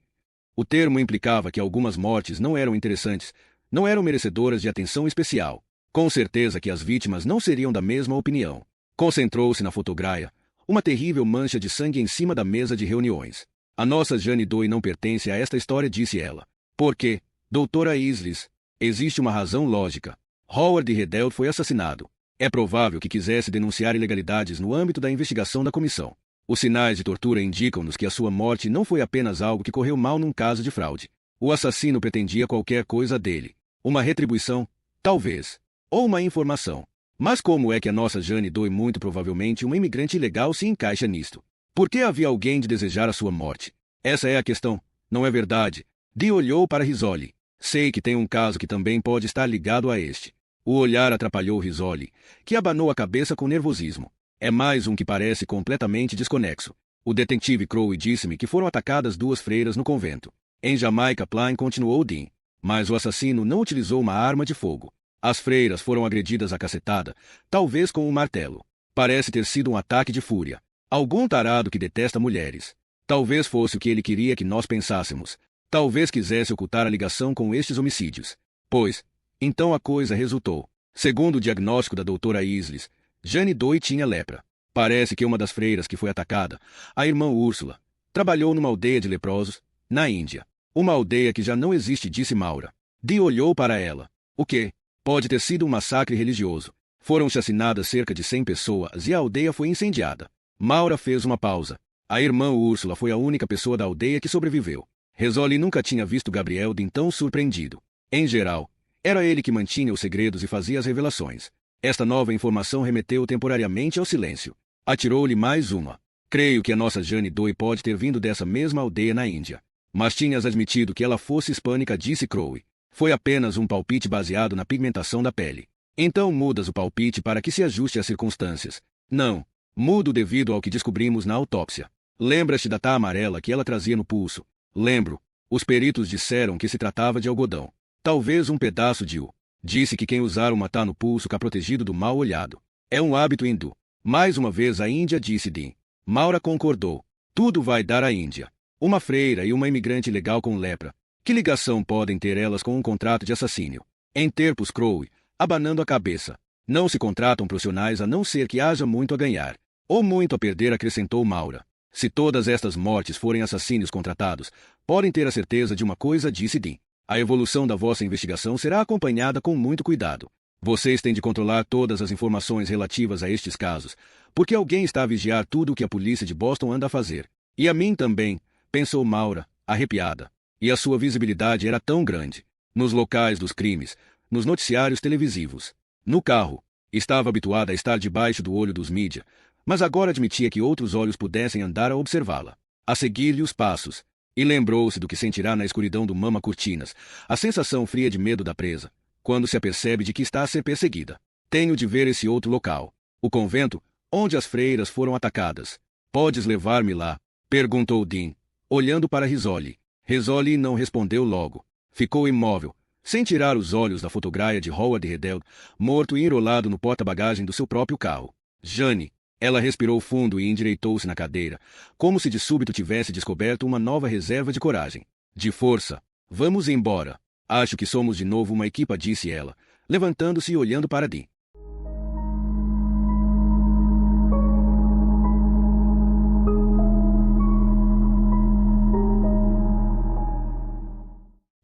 O termo implicava que algumas mortes não eram interessantes, não eram merecedoras de atenção especial. Com certeza que as vítimas não seriam da mesma opinião. Concentrou-se na fotografia, uma terrível mancha de sangue em cima da mesa de reuniões. A nossa Jane Doe não pertence a esta história, disse ela. Por quê, doutora Isles? Existe uma razão lógica. Howard Redeld foi assassinado. É provável que quisesse denunciar ilegalidades no âmbito da investigação da comissão. Os sinais de tortura indicam-nos que a sua morte não foi apenas algo que correu mal num caso de fraude. O assassino pretendia qualquer coisa dele. Uma retribuição? Talvez. Ou uma informação. Mas como é que a nossa Jane Doe, muito provavelmente uma imigrante ilegal, se encaixa nisto? Por que havia alguém de desejar a sua morte? Essa é a questão, não é verdade? Dee olhou para Rizzoli. Sei que tem um caso que também pode estar ligado a este. O olhar atrapalhou Rizzoli, que abanou a cabeça com nervosismo. É mais um que parece completamente desconexo. O detetive Crowe disse-me que foram atacadas duas freiras no convento. Em Jamaica Plain, continuou Dean. Mas o assassino não utilizou uma arma de fogo. As freiras foram agredidas a cacetada, talvez com um martelo. Parece ter sido um ataque de fúria. Algum tarado que detesta mulheres. Talvez fosse o que ele queria que nós pensássemos. Talvez quisesse ocultar a ligação com estes homicídios. Pois, então a coisa resultou. Segundo o diagnóstico da doutora Isles, Jane Doe tinha lepra. Parece que uma das freiras que foi atacada, a irmã Úrsula, trabalhou numa aldeia de leprosos, na Índia. Uma aldeia que já não existe, disse Maura. Dee olhou para ela. O quê? Pode ter sido um massacre religioso. Foram chacinadas cerca de 100 pessoas e a aldeia foi incendiada. Maura fez uma pausa. A irmã Úrsula foi a única pessoa da aldeia que sobreviveu. Rizzoli nunca tinha visto Gabriel Dean tão surpreendido. Em geral, era ele que mantinha os segredos e fazia as revelações. Esta nova informação remeteu temporariamente ao silêncio. Atirou-lhe mais uma. Creio que a nossa Jane Doe pode ter vindo dessa mesma aldeia na Índia. Mas tinhas admitido que ela fosse hispânica, disse Crowe. Foi apenas um palpite baseado na pigmentação da pele. Então mudas o palpite para que se ajuste às circunstâncias. Não. Mudo devido ao que descobrimos na autópsia. Lembras-te da tá amarela que ela trazia no pulso? Lembro. Os peritos disseram que se tratava de algodão. Talvez um pedaço de U. Disse que quem usar uma tá no pulso fica protegido do mal olhado. É um hábito hindu. Mais uma vez a Índia, disse Dean. Maura concordou. Tudo vai dar à Índia. Uma freira e uma imigrante ilegal com lepra. Que ligação podem ter elas com um contrato de assassínio? Interpôs Crowe, abanando a cabeça. Não se contratam profissionais a não ser que haja muito a ganhar. Ou muito a perder, acrescentou Maura. Se todas estas mortes forem assassínios contratados, podem ter a certeza de uma coisa, disse Dean. A evolução da vossa investigação será acompanhada com muito cuidado. Vocês têm de controlar todas as informações relativas a estes casos, porque alguém está a vigiar tudo o que a polícia de Boston anda a fazer. E a mim também, pensou Maura, arrepiada. E a sua visibilidade era tão grande. Nos locais dos crimes, nos noticiários televisivos. No carro, estava habituada a estar debaixo do olho dos mídia, mas agora admitia que outros olhos pudessem andar a observá-la, a seguir-lhe os passos, e lembrou-se do que sentirá na escuridão do mama-cortinas, a sensação fria de medo da presa, quando se apercebe de que está a ser perseguida. Tenho de ver esse outro local, o convento, onde as freiras foram atacadas. Podes levar-me lá? Perguntou Dean, olhando para Risoli. Risoli não respondeu logo. Ficou imóvel, sem tirar os olhos da fotograia de Howard Redeld, morto e enrolado no porta-bagagem do seu próprio carro. Jane. Ela respirou fundo e endireitou-se na cadeira, como se de súbito tivesse descoberto uma nova reserva de coragem. De força. Vamos embora. Acho que somos de novo uma equipa, disse ela, levantando-se e olhando para Dean.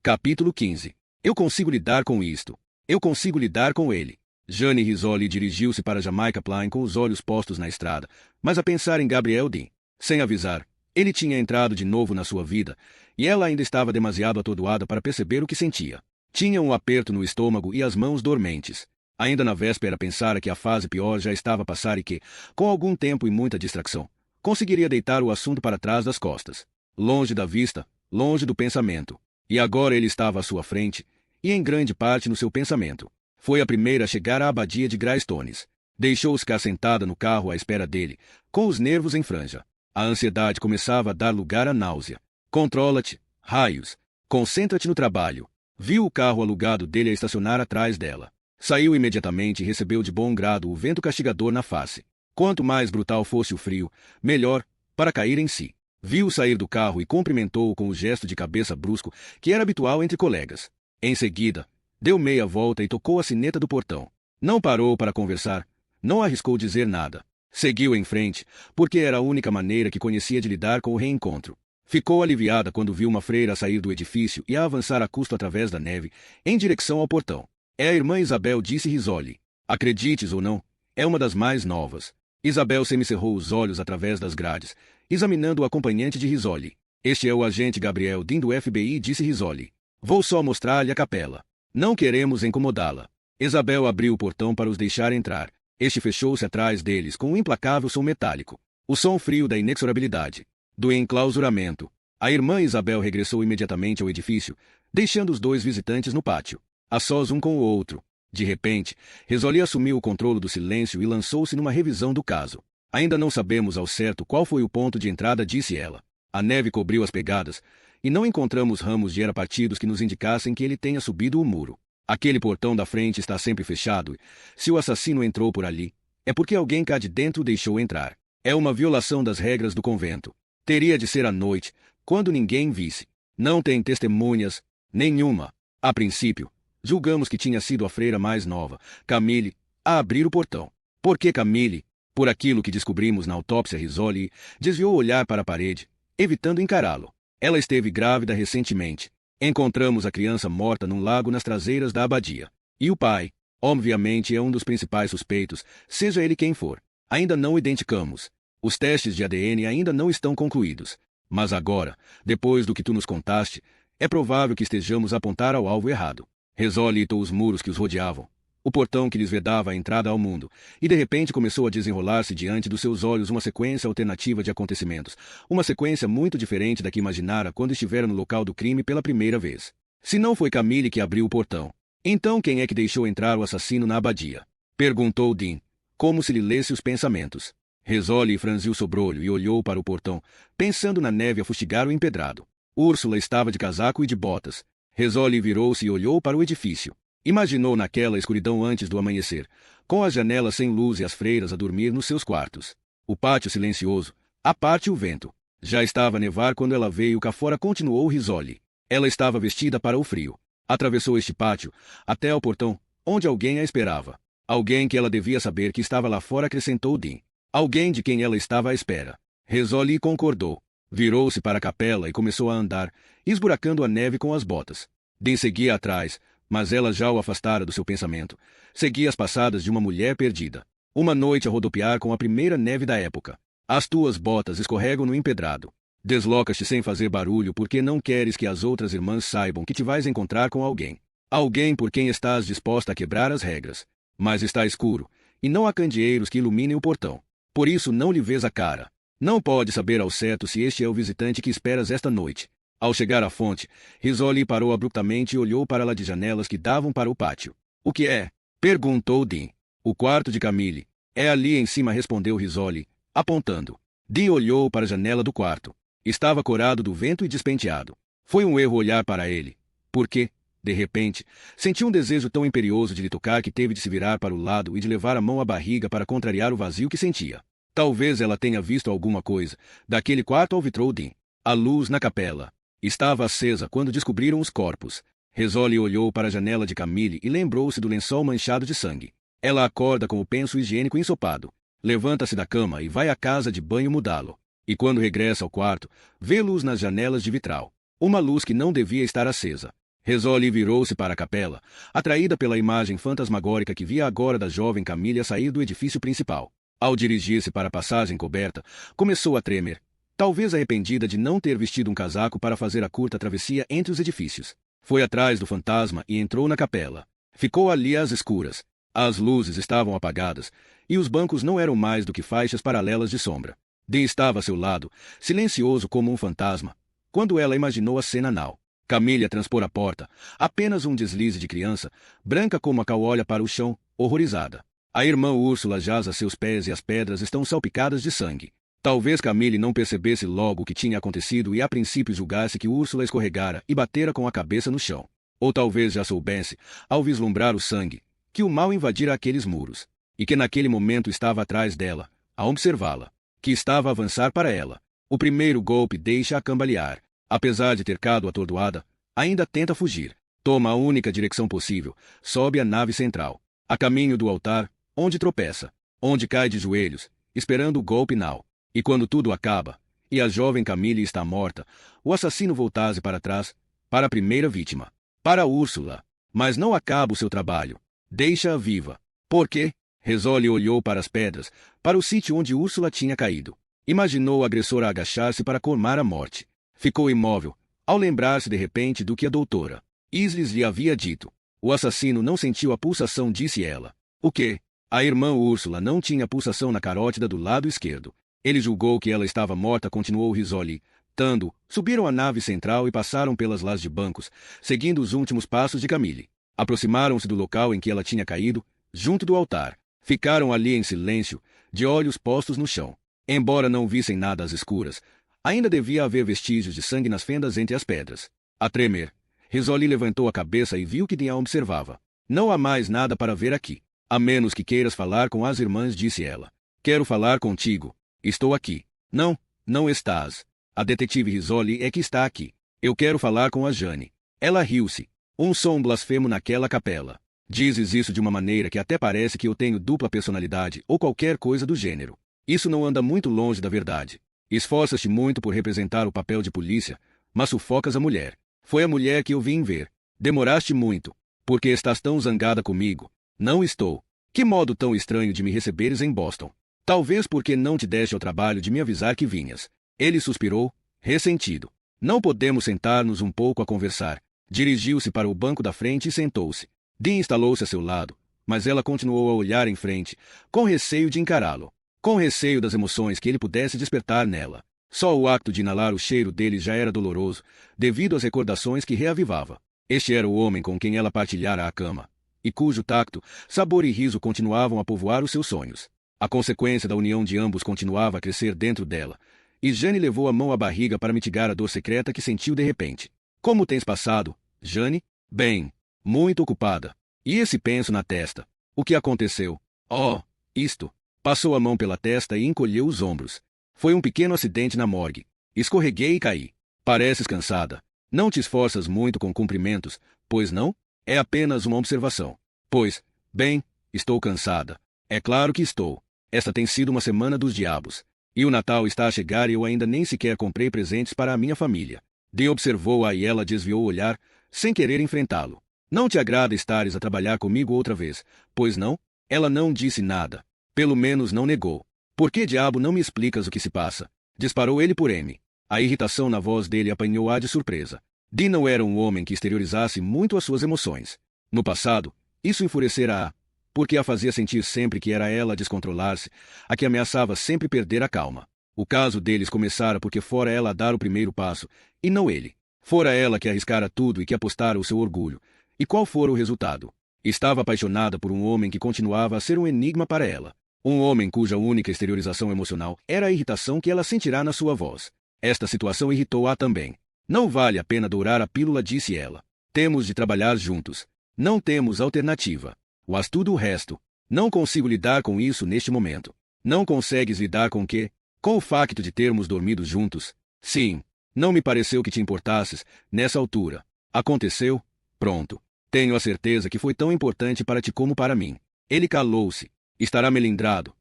Capítulo 15. Eu consigo lidar com isto. Eu consigo lidar com ele. Jane Risoli dirigiu-se para Jamaica Plain com os olhos postos na estrada, mas a pensar em Gabriel Dean. Sem avisar, ele tinha entrado de novo na sua vida, e ela ainda estava demasiado atordoada para perceber o que sentia. Tinha um aperto no estômago e as mãos dormentes. Ainda na véspera pensara que a fase pior já estava a passar e que, com algum tempo e muita distração, conseguiria deitar o assunto para trás das costas. Longe da vista, longe do pensamento. E agora ele estava à sua frente, e em grande parte no seu pensamento. Foi a primeira a chegar à abadia de Greystones. Deixou-se cá sentada no carro à espera dele, com os nervos em franja. A ansiedade começava a dar lugar à náusea. Controla-te, raios. Concentra-te no trabalho. Viu o carro alugado dele a estacionar atrás dela. Saiu imediatamente e recebeu de bom grado o vento castigador na face. Quanto mais brutal fosse o frio, melhor, para cair em si. Viu-o sair do carro e cumprimentou-o com o gesto de cabeça brusco que era habitual entre colegas. Em seguida, deu meia volta e tocou a sineta do portão. Não parou para conversar, não arriscou dizer nada. Seguiu em frente, porque era a única maneira que conhecia de lidar com o reencontro. Ficou aliviada quando viu uma freira sair do edifício e a avançar a custo através da neve, em direção ao portão. É a irmã Isabel, disse Risoli. Acredites ou não, é uma das mais novas. Isabel semicerrou os olhos através das grades, examinando o acompanhante de Risoli. Este é o agente Gabriel Dean do FBI, disse Risoli. Vou só mostrar-lhe a capela. Não queremos incomodá-la. Isabel abriu o portão para os deixar entrar. Este fechou-se atrás deles com um implacável som metálico. O som frio da inexorabilidade. Do enclausuramento. A irmã Isabel regressou imediatamente ao edifício, deixando os dois visitantes no pátio, a sós um com o outro. De repente, Risoli assumiu o controle do silêncio e lançou-se numa revisão do caso. Ainda não sabemos ao certo qual foi o ponto de entrada, disse ela. A neve cobriu as pegadas, e não encontramos ramos de era partidos que nos indicassem que ele tenha subido o muro. Aquele portão da frente está sempre fechado, e, se o assassino entrou por ali, é porque alguém cá de dentro o deixou entrar. É uma violação das regras do convento. Teria de ser à noite, quando ninguém visse. Não tem testemunhas, nenhuma. A princípio, julgamos que tinha sido a freira mais nova, Camille, a abrir o portão. Por que Camille? Por aquilo que descobrimos na autópsia. Risoli desviou o olhar para a parede, evitando encará-lo. Ela esteve grávida recentemente. Encontramos a criança morta num lago nas traseiras da abadia. E o pai, obviamente, é um dos principais suspeitos, seja ele quem for. Ainda não o identificamos. Os testes de ADN ainda não estão concluídos. Mas agora, depois do que tu nos contaste, é provável que estejamos a apontar ao alvo errado. Risoli hitou os muros que os rodeavam, o portão que lhes vedava a entrada ao mundo, e de repente começou a desenrolar-se diante dos seus olhos uma sequência alternativa de acontecimentos, uma sequência muito diferente da que imaginara quando estivera no local do crime pela primeira vez. Se não foi Camille que abriu o portão, então quem é que deixou entrar o assassino na abadia? Perguntou Dean, como se lhe lesse os pensamentos. Risoli franziu o sobrolho e olhou para o portão, pensando na neve a fustigar o empedrado. Úrsula estava de casaco e de botas. Risoli virou-se e olhou para o edifício. Imaginou naquela escuridão antes do amanhecer, com as janelas sem luz e as freiras a dormir nos seus quartos. O pátio silencioso, à parte o vento. Já estava a nevar quando ela veio cá fora, continuou Risoli. Ela estava vestida para o frio. Atravessou este pátio, até ao portão, onde alguém a esperava. Alguém que ela devia saber que estava lá fora, acrescentou Dean. Alguém de quem ela estava à espera. Risoli concordou. Virou-se para a capela e começou a andar, esburacando a neve com as botas. Dean seguia atrás, mas ela já o afastara do seu pensamento. Seguia as passadas de uma mulher perdida. Uma noite a rodopiar com a primeira neve da época. As tuas botas escorregam no empedrado. Deslocas-te sem fazer barulho porque não queres que as outras irmãs saibam que te vais encontrar com alguém. Alguém por quem estás disposta a quebrar as regras. Mas está escuro, e não há candeeiros que iluminem o portão. Por isso não lhe vês a cara. Não pode saber ao certo se este é o visitante que esperas esta noite. Ao chegar à fonte, Risoli parou abruptamente e olhou para lá de janelas que davam para o pátio. O que é? Perguntou Dean. O quarto de Camille. É ali em cima, respondeu Risoli, apontando. Dean olhou para a janela do quarto. Estava corado do vento e despenteado. Foi um erro olhar para ele. Porque, de repente, sentiu um desejo tão imperioso de lhe tocar que teve de se virar para o lado e de levar a mão à barriga para contrariar o vazio que sentia. Talvez ela tenha visto alguma coisa. Daquele quarto alvitrou Dean. A luz na capela estava acesa quando descobriram os corpos. Risoli olhou para a janela de Camille e lembrou-se do lençol manchado de sangue. Ela acorda com o penso higiênico ensopado. Levanta-se da cama e vai à casa de banho mudá-lo. E quando regressa ao quarto, vê luz nas janelas de vitral. Uma luz que não devia estar acesa. Risoli virou-se para a capela, atraída pela imagem fantasmagórica que via agora da jovem Camille sair do edifício principal. Ao dirigir-se para a passagem coberta, começou a tremer, talvez arrependida de não ter vestido um casaco para fazer a curta travessia entre os edifícios. Foi atrás do fantasma e entrou na capela. Ficou ali às escuras. As luzes estavam apagadas, e os bancos não eram mais do que faixas paralelas de sombra. Dean estava a seu lado, silencioso como um fantasma, quando ela imaginou a cena anal. Camille a transpor a porta, apenas um deslize de criança, branca como a cal olha para o chão, horrorizada. A irmã Úrsula jaz a seus pés e as pedras estão salpicadas de sangue. Talvez Camille não percebesse logo o que tinha acontecido e a princípio julgasse que Úrsula escorregara e batera com a cabeça no chão. Ou talvez já soubesse, ao vislumbrar o sangue, que o mal invadira aqueles muros, e que naquele momento estava atrás dela, a observá-la, que estava a avançar para ela. O primeiro golpe deixa-a cambalear. Apesar de ter ficado atordoada, ainda tenta fugir. Toma a única direção possível, sobe a nave central, a caminho do altar, onde tropeça, onde cai de joelhos, esperando o golpe final. E quando tudo acaba, e a jovem Camille está morta, o assassino voltasse para trás, para a primeira vítima, para Úrsula. Mas não acaba o seu trabalho. Deixa-a viva. Por quê? Risoli olhou para as pedras, para o sítio onde Úrsula tinha caído. Imaginou o agressor a agachar-se para colmar a morte. Ficou imóvel, ao lembrar-se de repente do que a doutora Isles lhe havia dito. O assassino não sentiu a pulsação, disse ela. O quê? A irmã Úrsula não tinha pulsação na carótida do lado esquerdo. Ele julgou que ela estava morta, continuou Risoli. Tando, subiram a nave central e passaram pelas las de bancos, seguindo os últimos passos de Camille. Aproximaram-se do local em que ela tinha caído, junto do altar. Ficaram ali em silêncio, de olhos postos no chão. Embora não vissem nada às escuras, ainda devia haver vestígios de sangue nas fendas entre as pedras. A tremer, Risoli levantou a cabeça e viu que Dean a observava. Não há mais nada para ver aqui. A menos que queiras falar com as irmãs, disse ela. Quero falar contigo. Estou aqui. Não, não estás. A detetive Risoli é que está aqui. Eu quero falar com a Jane. Ela riu-se. Um som blasfemo naquela capela. Dizes isso de uma maneira que até parece que eu tenho dupla personalidade ou qualquer coisa do gênero. Isso não anda muito longe da verdade. Esforças-te muito por representar o papel de polícia, mas sufocas a mulher. Foi a mulher que eu vim ver. Demoraste muito. Por que estás tão zangada comigo? Não estou. Que modo tão estranho de me receberes em Boston. Talvez porque não te deste ao trabalho de me avisar que vinhas. Ele suspirou, ressentido. Não podemos sentar-nos um pouco a conversar. Dirigiu-se para o banco da frente e sentou-se. Dean instalou-se a seu lado, mas ela continuou a olhar em frente, com receio de encará-lo. Com receio das emoções que ele pudesse despertar nela. Só o acto de inalar o cheiro dele já era doloroso, devido às recordações que reavivava. Este era o homem com quem ela partilhara a cama, e cujo tacto, sabor e riso continuavam a povoar os seus sonhos. A consequência da união de ambos continuava a crescer dentro dela, e Jane levou a mão à barriga para mitigar a dor secreta que sentiu de repente. Como tens passado, Jane? Bem, muito ocupada. E esse penso na testa. O que aconteceu? Oh, isto. Passou a mão pela testa e encolheu os ombros. Foi um pequeno acidente na morgue. Escorreguei e caí. Pareces cansada. Não te esforças muito com cumprimentos, pois não? É apenas uma observação. Pois, bem, estou cansada. É claro que estou. Esta tem sido uma semana dos diabos. E o Natal está a chegar e eu ainda nem sequer comprei presentes para a minminha família. Dean observou-a e ela desviou o olhar, sem querer enfrentá-lo. Não te agrada estares a trabalhar comigo outra vez, pois não? Ela não disse nada. Pelo menos não negou. Por que diabo não me explicas o que se passa? Disparou ele por M. A irritação na voz dele apanhou-a de surpresa. Dean não era um homem que exteriorizasse muito as suas emoções. No passado, isso enfurecera-a. porque a fazia sentir sempre que era ela a descontrolar-se, a que ameaçava sempre perder a calma. O caso deles começara porque fora ela a dar o primeiro passo, e não ele. Fora ela que arriscara tudo e que apostara o seu orgulho. E qual fora o resultado? Estava apaixonada por um homem que continuava a ser um enigma para ela. Um homem cuja única exteriorização emocional era a irritação que ela sentirá na sua voz. Esta situação irritou-a também. Não vale a pena dourar a pílula, disse ela. Temos de trabalhar juntos. Não temos alternativa. Mas tudo o resto. Não consigo lidar com isso neste momento. Não consegues lidar com quê? Com o facto de termos dormido juntos? Sim. Não me pareceu que te importasses, nessa altura. Aconteceu? Pronto. Tenho a certeza que foi tão importante para ti como para mim. Ele calou-se. Estará melindrado?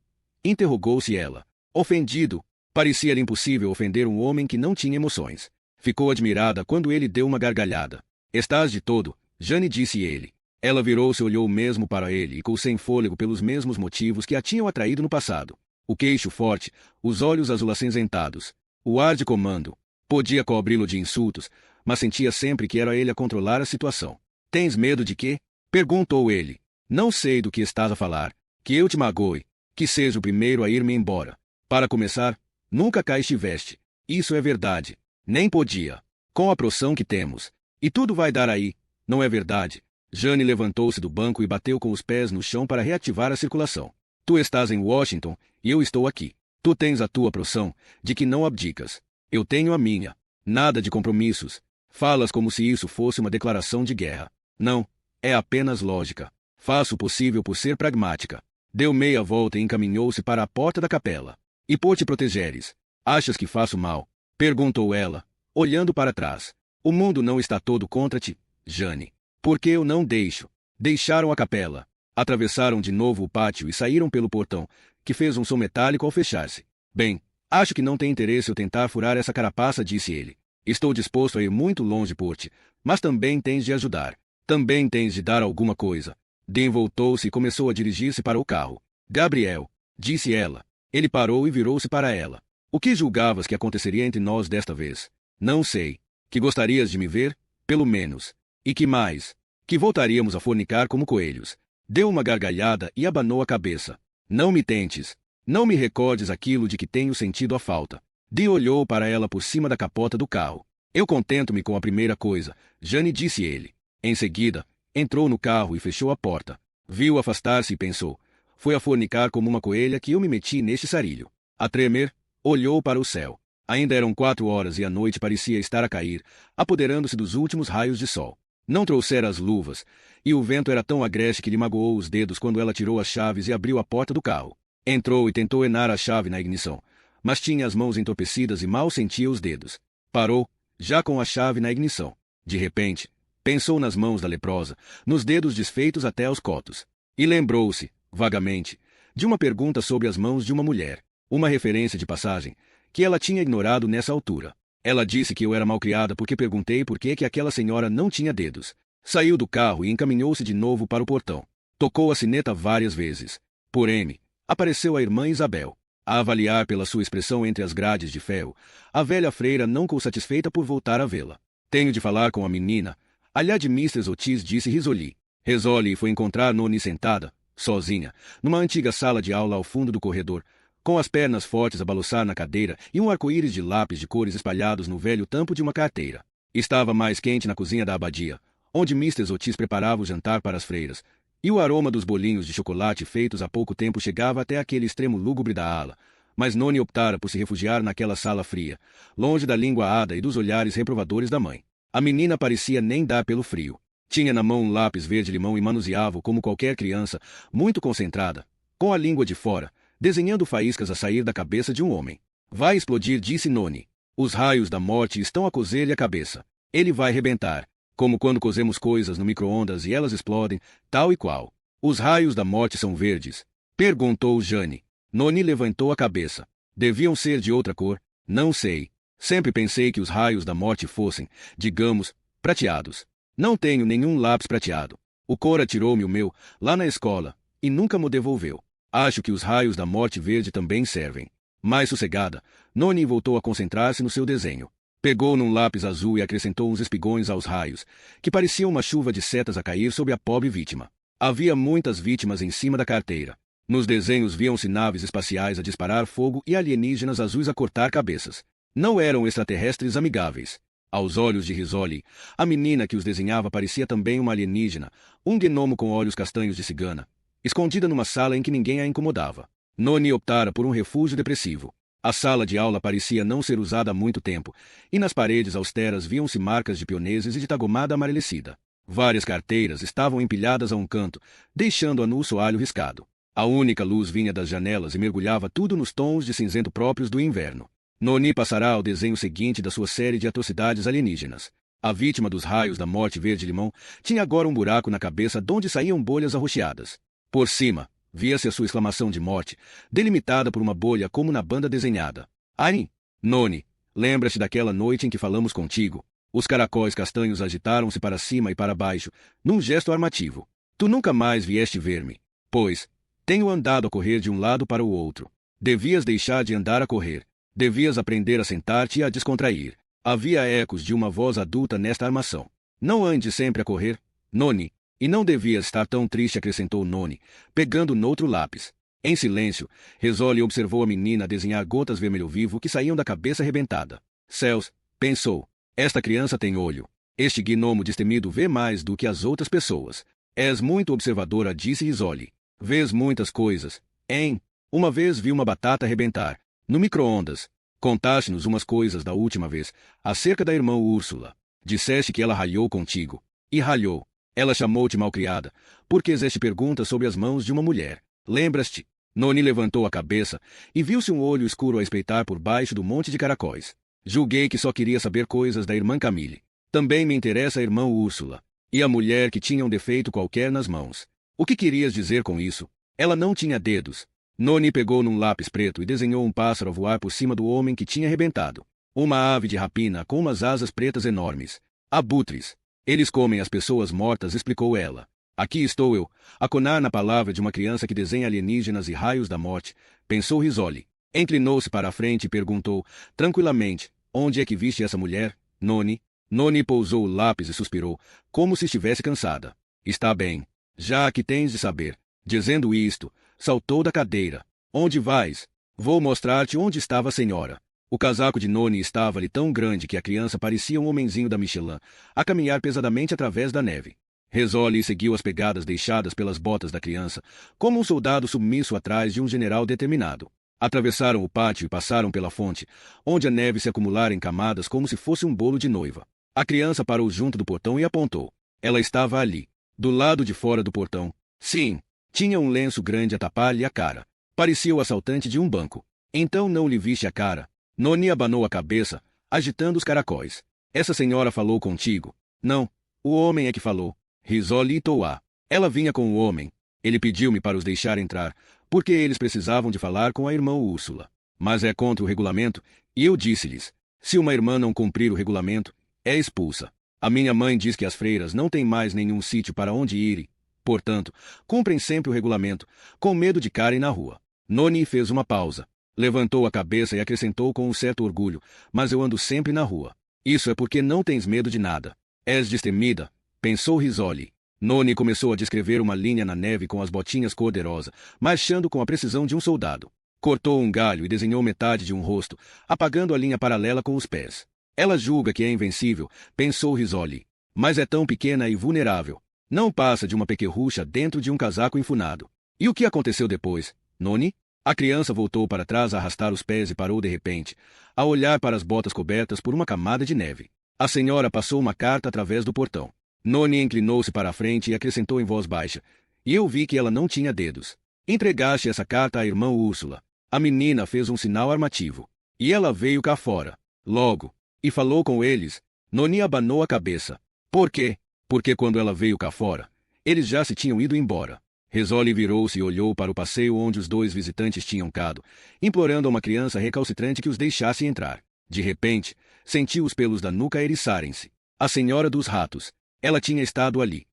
Interrogou-se ela. Ofendido. Parecia-lhe impossível ofender um homem que não tinha emoções. Ficou admirada quando ele deu uma gargalhada. Estás de todo, Jane, disse ele. Ela virou-se e olhou mesmo para ele e com sem fôlego pelos mesmos motivos que a tinham atraído no passado. O queixo forte, os olhos azul-acinzentados, o ar de comando. Podia cobri-lo de insultos, mas sentia sempre que era ele a controlar a situação. Tens medo de quê? Perguntou ele. Não sei do que estás a falar. Que eu te magoe. Que seja o primeiro a ir-me embora. Para começar, nunca cá estiveste. Isso é verdade. Nem podia. Com a profissão que temos. E tudo vai dar aí. Não é verdade? Jane levantou-se do banco e bateu com os pés no chão para reativar a circulação. Tu estás em Washington, e eu estou aqui. Tu tens a tua profissão, de que não abdicas. Eu tenho a minha. Nada de compromissos. Falas como se isso fosse uma declaração de guerra. Não. É apenas lógica. Faço o possível por ser pragmática. Deu meia volta e encaminhou-se para a porta da capela. E por te protegeres. Achas que faço mal? Perguntou ela, olhando para trás. O mundo não está todo contra ti, Jane. Porque eu não deixo. Deixaram a capela. Atravessaram de novo o pátio e saíram pelo portão, que fez um som metálico ao fechar-se. Bem, acho que não tem interesse eu tentar furar essa carapaça, disse ele. Estou disposto a ir muito longe por ti, mas também tens de ajudar. Também tens de dar alguma coisa. Dean voltou-se e começou a dirigir-se para o carro. Gabriel, disse ela. Ele parou e virou-se para ela. O que julgavas que aconteceria entre nós desta vez? Não sei. Que gostarias de me ver? Pelo menos. E que mais? Que voltaríamos a fornicar como coelhos. Deu uma gargalhada e abanou a cabeça. Não me tentes. Não me recordes aquilo de que tenho sentido a falta. Dean olhou para ela por cima da capota do carro. Eu contento-me com a primeira coisa, Jane, disse ele. Em seguida, entrou no carro e fechou a porta. Viu afastar-se e pensou. Foi a fornicar como uma coelha que eu me meti neste sarilho. A tremer, olhou para o céu. Ainda eram 4 horas e a noite parecia estar a cair, apoderando-se dos últimos raios de sol. Não trouxera as luvas, e o vento era tão agreste que lhe magoou os dedos quando ela tirou as chaves e abriu a porta do carro. Entrou e tentou enar a chave na ignição, mas tinha as mãos entorpecidas e mal sentia os dedos. Parou, já com a chave na ignição. De repente, pensou nas mãos da leprosa, nos dedos desfeitos até aos cotos. E lembrou-se, vagamente, de uma pergunta sobre as mãos de uma mulher, uma referência de passagem, que ela tinha ignorado nessa altura. Ela disse que eu era malcriada porque perguntei por que aquela senhora não tinha dedos. Saiu do carro e encaminhou-se de novo para o portão. Tocou a sineta várias vezes. Por M, apareceu a irmã Isabel. A avaliar pela sua expressão entre as grades de ferro, a velha freira não ficou satisfeita por voltar a vê-la. Tenho de falar com a menina. Aliá de Mrs. Otis, disse Risoli. Risoli foi encontrar Noni sentada, sozinha, numa antiga sala de aula ao fundo do corredor, com as pernas fortes a balançar na cadeira e um arco-íris de lápis de cores espalhados no velho tampo de uma carteira. Estava mais quente na cozinha da abadia, onde Mrs. Otis preparava o jantar para as freiras, e o aroma dos bolinhos de chocolate feitos há pouco tempo chegava até aquele extremo lúgubre da ala. Mas Noni optara por se refugiar naquela sala fria, longe da língua-ada e dos olhares reprovadores da mãe. A menina parecia nem dar pelo frio. Tinha na mão um lápis verde-limão e manuseava-o como qualquer criança, muito concentrada, com a língua de fora, desenhando faíscas a sair da cabeça de um homem. Vai explodir, disse Noni. Os raios da morte estão a cozer-lhe a cabeça. Ele vai rebentar, como quando cozemos coisas no micro-ondas e elas explodem, tal e qual. Os raios da morte são verdes? Perguntou Jane. Noni levantou a cabeça. Deviam ser de outra cor? Não sei. Sempre pensei que os raios da morte fossem, digamos, prateados. Não tenho nenhum lápis prateado. O Cora tirou-me o meu, lá na escola, e nunca me devolveu. Acho que os raios da morte verde também servem. Mais sossegada, Noni voltou a concentrar-se no seu desenho. Pegou num lápis azul e acrescentou uns espigões aos raios, que pareciam uma chuva de setas a cair sobre a pobre vítima. Havia muitas vítimas em cima da carteira. Nos desenhos viam-se naves espaciais a disparar fogo e alienígenas azuis a cortar cabeças. Não eram extraterrestres amigáveis. Aos olhos de Risoli, a menina que os desenhava parecia também uma alienígena, um gnomo com olhos castanhos de cigana, escondida numa sala em que ninguém a incomodava. Noni optara por um refúgio depressivo. A sala de aula parecia não ser usada há muito tempo, e nas paredes austeras viam-se marcas de pioneses e de tagomada amarelecida. Várias carteiras estavam empilhadas a um canto, deixando-a no soalho riscado. A única luz vinha das janelas e mergulhava tudo nos tons de cinzento próprios do inverno. Noni passará ao desenho seguinte da sua série de atrocidades alienígenas. A vítima dos raios da morte verde-limão tinha agora um buraco na cabeça donde saíam bolhas arroxeadas. Por cima, via-se a sua exclamação de morte, delimitada por uma bolha como na banda desenhada. Ai, Noni, lembra-te daquela noite em que falamos contigo? Os caracóis castanhos agitaram-se para cima e para baixo, num gesto armativo. Tu nunca mais vieste ver-me. Pois, tenho andado a correr de um lado para o outro. Devias deixar de andar a correr. Devias aprender a sentar-te e a descontrair. Havia ecos de uma voz adulta nesta armação. Não andes sempre a correr, Noni. E não devias estar tão triste, acrescentou Noni, pegando noutro lápis. Em silêncio, Risoli observou a menina desenhar gotas vermelho vivo que saíam da cabeça arrebentada. Céus, pensou. Esta criança tem olho. Este gnomo destemido vê mais do que as outras pessoas. És muito observadora, disse Risoli. Vês muitas coisas, hein? Uma vez vi uma batata arrebentar. No micro-ondas. Contaste-nos umas coisas da última vez, acerca da irmã Úrsula. Disseste que ela ralhou contigo. E ralhou. Ela chamou-te malcriada, porque fizeste perguntas sobre as mãos de uma mulher. Lembras-te? Noni levantou a cabeça e viu-se um olho escuro a espreitar por baixo do monte de caracóis. Julguei que só queria saber coisas da irmã Camille. Também me interessa a irmã Úrsula. E a mulher que tinha um defeito qualquer nas mãos. O que querias dizer com isso? Ela não tinha dedos. Noni pegou num lápis preto e desenhou um pássaro a voar por cima do homem que tinha arrebentado. Uma ave de rapina com umas asas pretas enormes. Abutres. Eles comem as pessoas mortas, explicou ela. Aqui estou eu, a conar na palavra de uma criança que desenha alienígenas e raios da morte, pensou Risoli. Inclinou-se para a frente e perguntou, tranquilamente, onde é que viste essa mulher, Noni? Noni pousou o lápis e suspirou, como se estivesse cansada. Está bem. Já que tens de saber. Dizendo isto, saltou da cadeira. Onde vais? Vou mostrar-te onde estava a senhora. O casaco de Noni estava-lhe tão grande que a criança parecia um homenzinho da Michelin, a caminhar pesadamente através da neve. Risoli seguiu as pegadas deixadas pelas botas da criança, como um soldado submisso atrás de um general determinado. Atravessaram o pátio e passaram pela fonte, onde a neve se acumulara em camadas como se fosse um bolo de noiva. A criança parou junto do portão e apontou. Ela estava ali, do lado de fora do portão. Sim, tinha um lenço grande a tapar-lhe a cara. Parecia o assaltante de um banco. Então não lhe viste a cara? Noni abanou a cabeça, agitando os caracóis. Essa senhora falou contigo? Não, o homem é que falou. Risoli itou-a. Ela vinha com o homem. Ele pediu-me para os deixar entrar, porque eles precisavam de falar com a irmã Úrsula. Mas é contra o regulamento, e eu disse-lhes, se uma irmã não cumprir o regulamento, é expulsa. A minha mãe diz que as freiras não têm mais nenhum sítio para onde irem. Portanto, cumprem sempre o regulamento, com medo de caírem na rua. Noni fez uma pausa. Levantou a cabeça e acrescentou com um certo orgulho, mas eu ando sempre na rua. Isso é porque não tens medo de nada. És destemida, pensou Risoli. Noni começou a descrever uma linha na neve com as botinhas cor-de-rosa, marchando com a precisão de um soldado. Cortou um galho e desenhou metade de um rosto, apagando a linha paralela com os pés. Ela julga que é invencível, pensou Risoli. Mas é tão pequena e vulnerável. Não passa de uma pequerrucha dentro de um casaco enfunado. E o que aconteceu depois, Noni? A criança voltou para trás a arrastar os pés e parou de repente, a olhar para as botas cobertas por uma camada de neve. A senhora passou uma carta através do portão. Noni inclinou-se para a frente e acrescentou em voz baixa. E eu vi que ela não tinha dedos. Entregaste essa carta à irmã Úrsula. A menina fez um sinal armativo. E ela veio cá fora. Logo. E falou com eles. Noni abanou a cabeça. Por quê? Porque quando ela veio cá fora, eles já se tinham ido embora. Risoli virou-se e olhou para o passeio onde os dois visitantes tinham cado, implorando a uma criança recalcitrante que os deixasse entrar. De repente, sentiu os pelos da nuca eriçarem-se. A senhora dos ratos. Ela tinha estado ali.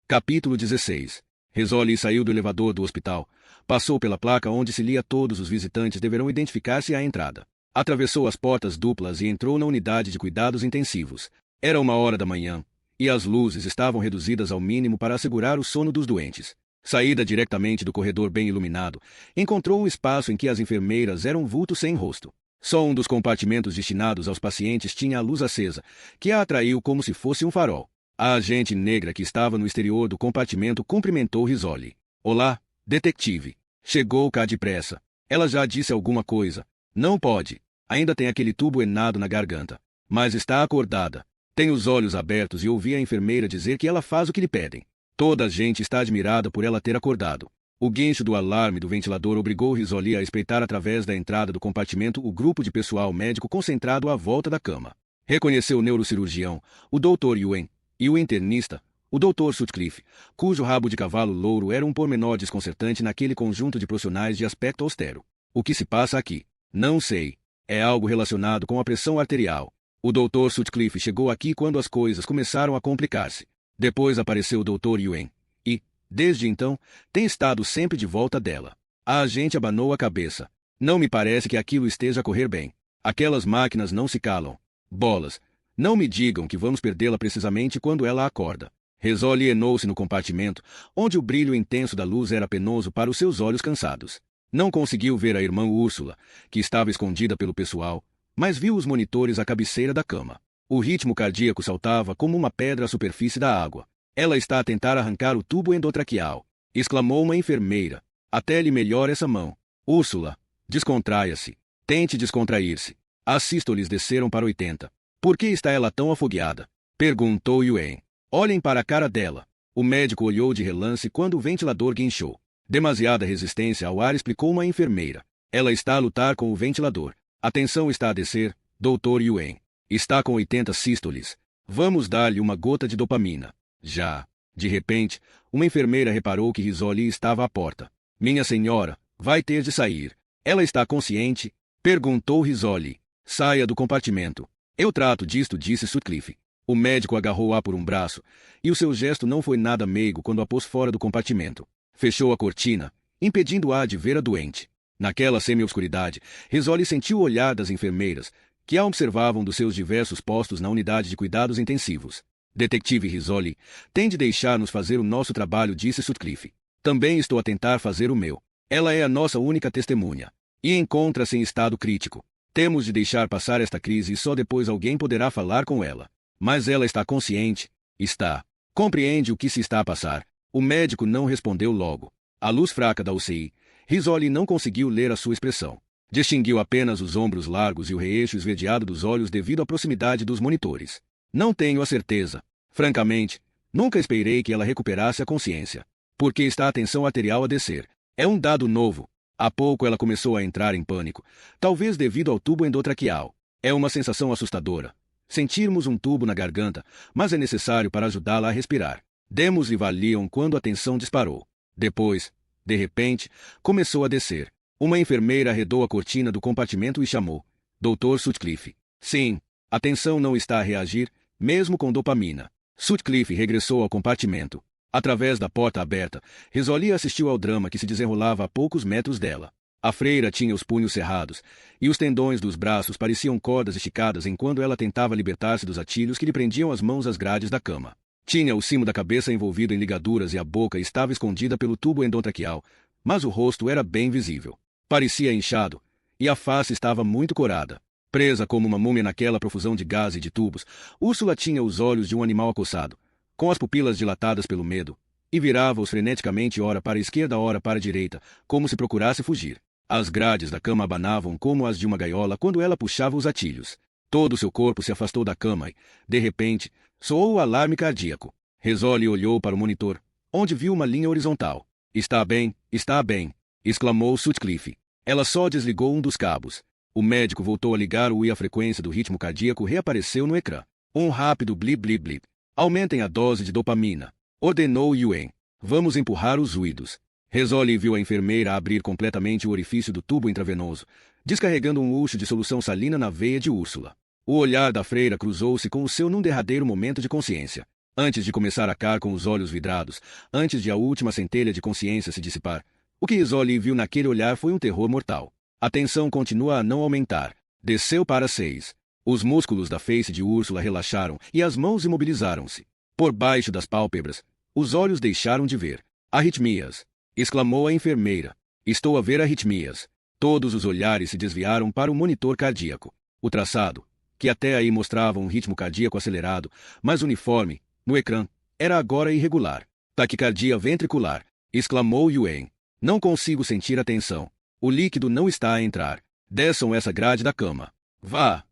Capítulo 16. Risoli saiu do elevador do hospital, passou pela placa onde se lia todos os visitantes deverão identificar-se à entrada. Atravessou as portas duplas e entrou na unidade de cuidados intensivos. Era 1 hora da manhã, e as luzes estavam reduzidas ao mínimo para assegurar o sono dos doentes. Saída diretamente do corredor bem iluminado, encontrou um espaço em que as enfermeiras eram vultos sem rosto. Só um dos compartimentos destinados aos pacientes tinha a luz acesa, que a atraiu como se fosse um farol. A agente negra que estava no exterior do compartimento cumprimentou Risoli. Olá, detetive. Chegou cá depressa. Ela já disse alguma coisa. Não pode. Ainda tem aquele tubo enado na garganta. Mas está acordada. Tem os olhos abertos e ouvi a enfermeira dizer que ela faz o que lhe pedem. Toda a gente está admirada por ela ter acordado. O guincho do alarme do ventilador obrigou Risoli a espreitar através da entrada do compartimento o grupo de pessoal médico concentrado à volta da cama. Reconheceu o neurocirurgião, o Dr. Yuen, e o internista, o Dr. Sutcliffe, cujo rabo de cavalo louro era um pormenor desconcertante naquele conjunto de profissionais de aspecto austero. O que se passa aqui? Não sei. É algo relacionado com a pressão arterial. O Dr. Sutcliffe chegou aqui quando as coisas começaram a complicar-se. Depois apareceu o Dr. Yuen, e, desde então, tem estado sempre de volta dela. A agente abanou a cabeça. Não me parece que aquilo esteja a correr bem. Aquelas máquinas não se calam. Bolas. Não me digam que vamos perdê-la precisamente quando ela acorda. Risoli enou-se no compartimento, onde o brilho intenso da luz era penoso para os seus olhos cansados. Não conseguiu ver a irmã Úrsula, que estava escondida pelo pessoal, mas viu os monitores à cabeceira da cama. O ritmo cardíaco saltava como uma pedra à superfície da água. Ela está a tentar arrancar o tubo endotraqueal, exclamou uma enfermeira. Até-lhe melhor essa mão. Úrsula, descontraia-se. Tente descontrair-se. As sístoles desceram para 80. Por que está ela tão afogueada? Perguntou Yuen. Olhem para a cara dela. O médico olhou de relance quando o ventilador guinchou. Demasiada resistência ao ar, explicou uma enfermeira. Ela está a lutar com o ventilador. A tensão está a descer, Dr. Yuen. Está com 80 sístoles. Vamos dar-lhe uma gota de dopamina. Já. De repente, uma enfermeira reparou que Risoli estava à porta. Minha senhora, vai ter de sair. Ela está consciente? Perguntou Risoli. Saia do compartimento. Eu trato disto, disse Sutcliffe. O médico agarrou-a por um braço, e o seu gesto não foi nada meigo quando a pôs fora do compartimento. Fechou a cortina, impedindo-a de ver a doente. Naquela semi-obscuridade, Risoli sentiu o olhar das enfermeiras, que a observavam dos seus diversos postos na unidade de cuidados intensivos. Detetive Risoli, tem de deixar-nos fazer o nosso trabalho, disse Sutcliffe. Também estou a tentar fazer o meu. Ela é a nossa única testemunha. E encontra-se em estado crítico. Temos de deixar passar esta crise e só depois alguém poderá falar com ela. Mas ela está consciente? Está. Compreende o que se está a passar? O médico não respondeu logo. À luz fraca da UCI, Risoli não conseguiu ler a sua expressão. Distinguiu apenas os ombros largos e o reeixo esverdeado dos olhos devido à proximidade dos monitores. Não tenho a certeza. Francamente, nunca esperei que ela recuperasse a consciência. Porque está a tensão arterial a descer. É um dado novo. Há pouco ela começou a entrar em pânico, talvez devido ao tubo endotraqueal. É uma sensação assustadora. Sentirmos um tubo na garganta, mas é necessário para ajudá-la a respirar. Demos-lhe Valium quando a tensão disparou. Depois, de repente, começou a descer. Uma enfermeira arredou a cortina do compartimento e chamou. Dr. Sutcliffe. Sim, a tensão não está a reagir, mesmo com dopamina. Sutcliffe regressou ao compartimento. Através da porta aberta, Risoli assistiu ao drama que se desenrolava a poucos metros dela. A freira tinha os punhos cerrados, e os tendões dos braços pareciam cordas esticadas enquanto ela tentava libertar-se dos atilhos que lhe prendiam as mãos às grades da cama. Tinha o cimo da cabeça envolvido em ligaduras e a boca estava escondida pelo tubo endotraqueal, mas o rosto era bem visível. Parecia inchado, e a face estava muito corada. Presa como uma múmia naquela profusão de gás e de tubos, Úrsula tinha os olhos de um animal acossado, com as pupilas dilatadas pelo medo, e virava-os freneticamente ora para a esquerda ora para a direita, como se procurasse fugir. As grades da cama abanavam como as de uma gaiola quando ela puxava os atilhos. Todo o seu corpo se afastou da cama e, de repente, soou o alarme cardíaco. Risoli olhou para o monitor, onde viu uma linha horizontal. Está bem, exclamou Sutcliffe. Ela só desligou um dos cabos. O médico voltou a ligar-o e a frequência do ritmo cardíaco reapareceu no ecrã. Um rápido blip blip blip. Aumentem a dose de dopamina, ordenou Yuen. Vamos empurrar os ruídos. Risoli viu a enfermeira abrir completamente o orifício do tubo intravenoso, descarregando um urso de solução salina na veia de Úrsula. O olhar da freira cruzou-se com o seu num derradeiro momento de consciência. Antes de começar a car com os olhos vidrados, antes de a última centelha de consciência se dissipar, o que Risoli viu naquele olhar foi um terror mortal. A tensão continua a não aumentar. Desceu para 6. Os músculos da face de Úrsula relaxaram e as mãos imobilizaram-se. Por baixo das pálpebras, os olhos deixaram de ver. Arritmias! Exclamou a enfermeira. Estou a ver arritmias. Todos os olhares se desviaram para o monitor cardíaco. O traçado, que até aí mostrava um ritmo cardíaco acelerado, mas uniforme, no ecrã, era agora irregular. Taquicardia ventricular! Exclamou Yuen. Não consigo sentir a tensão. O líquido não está a entrar. Desçam essa grade da cama. Vá,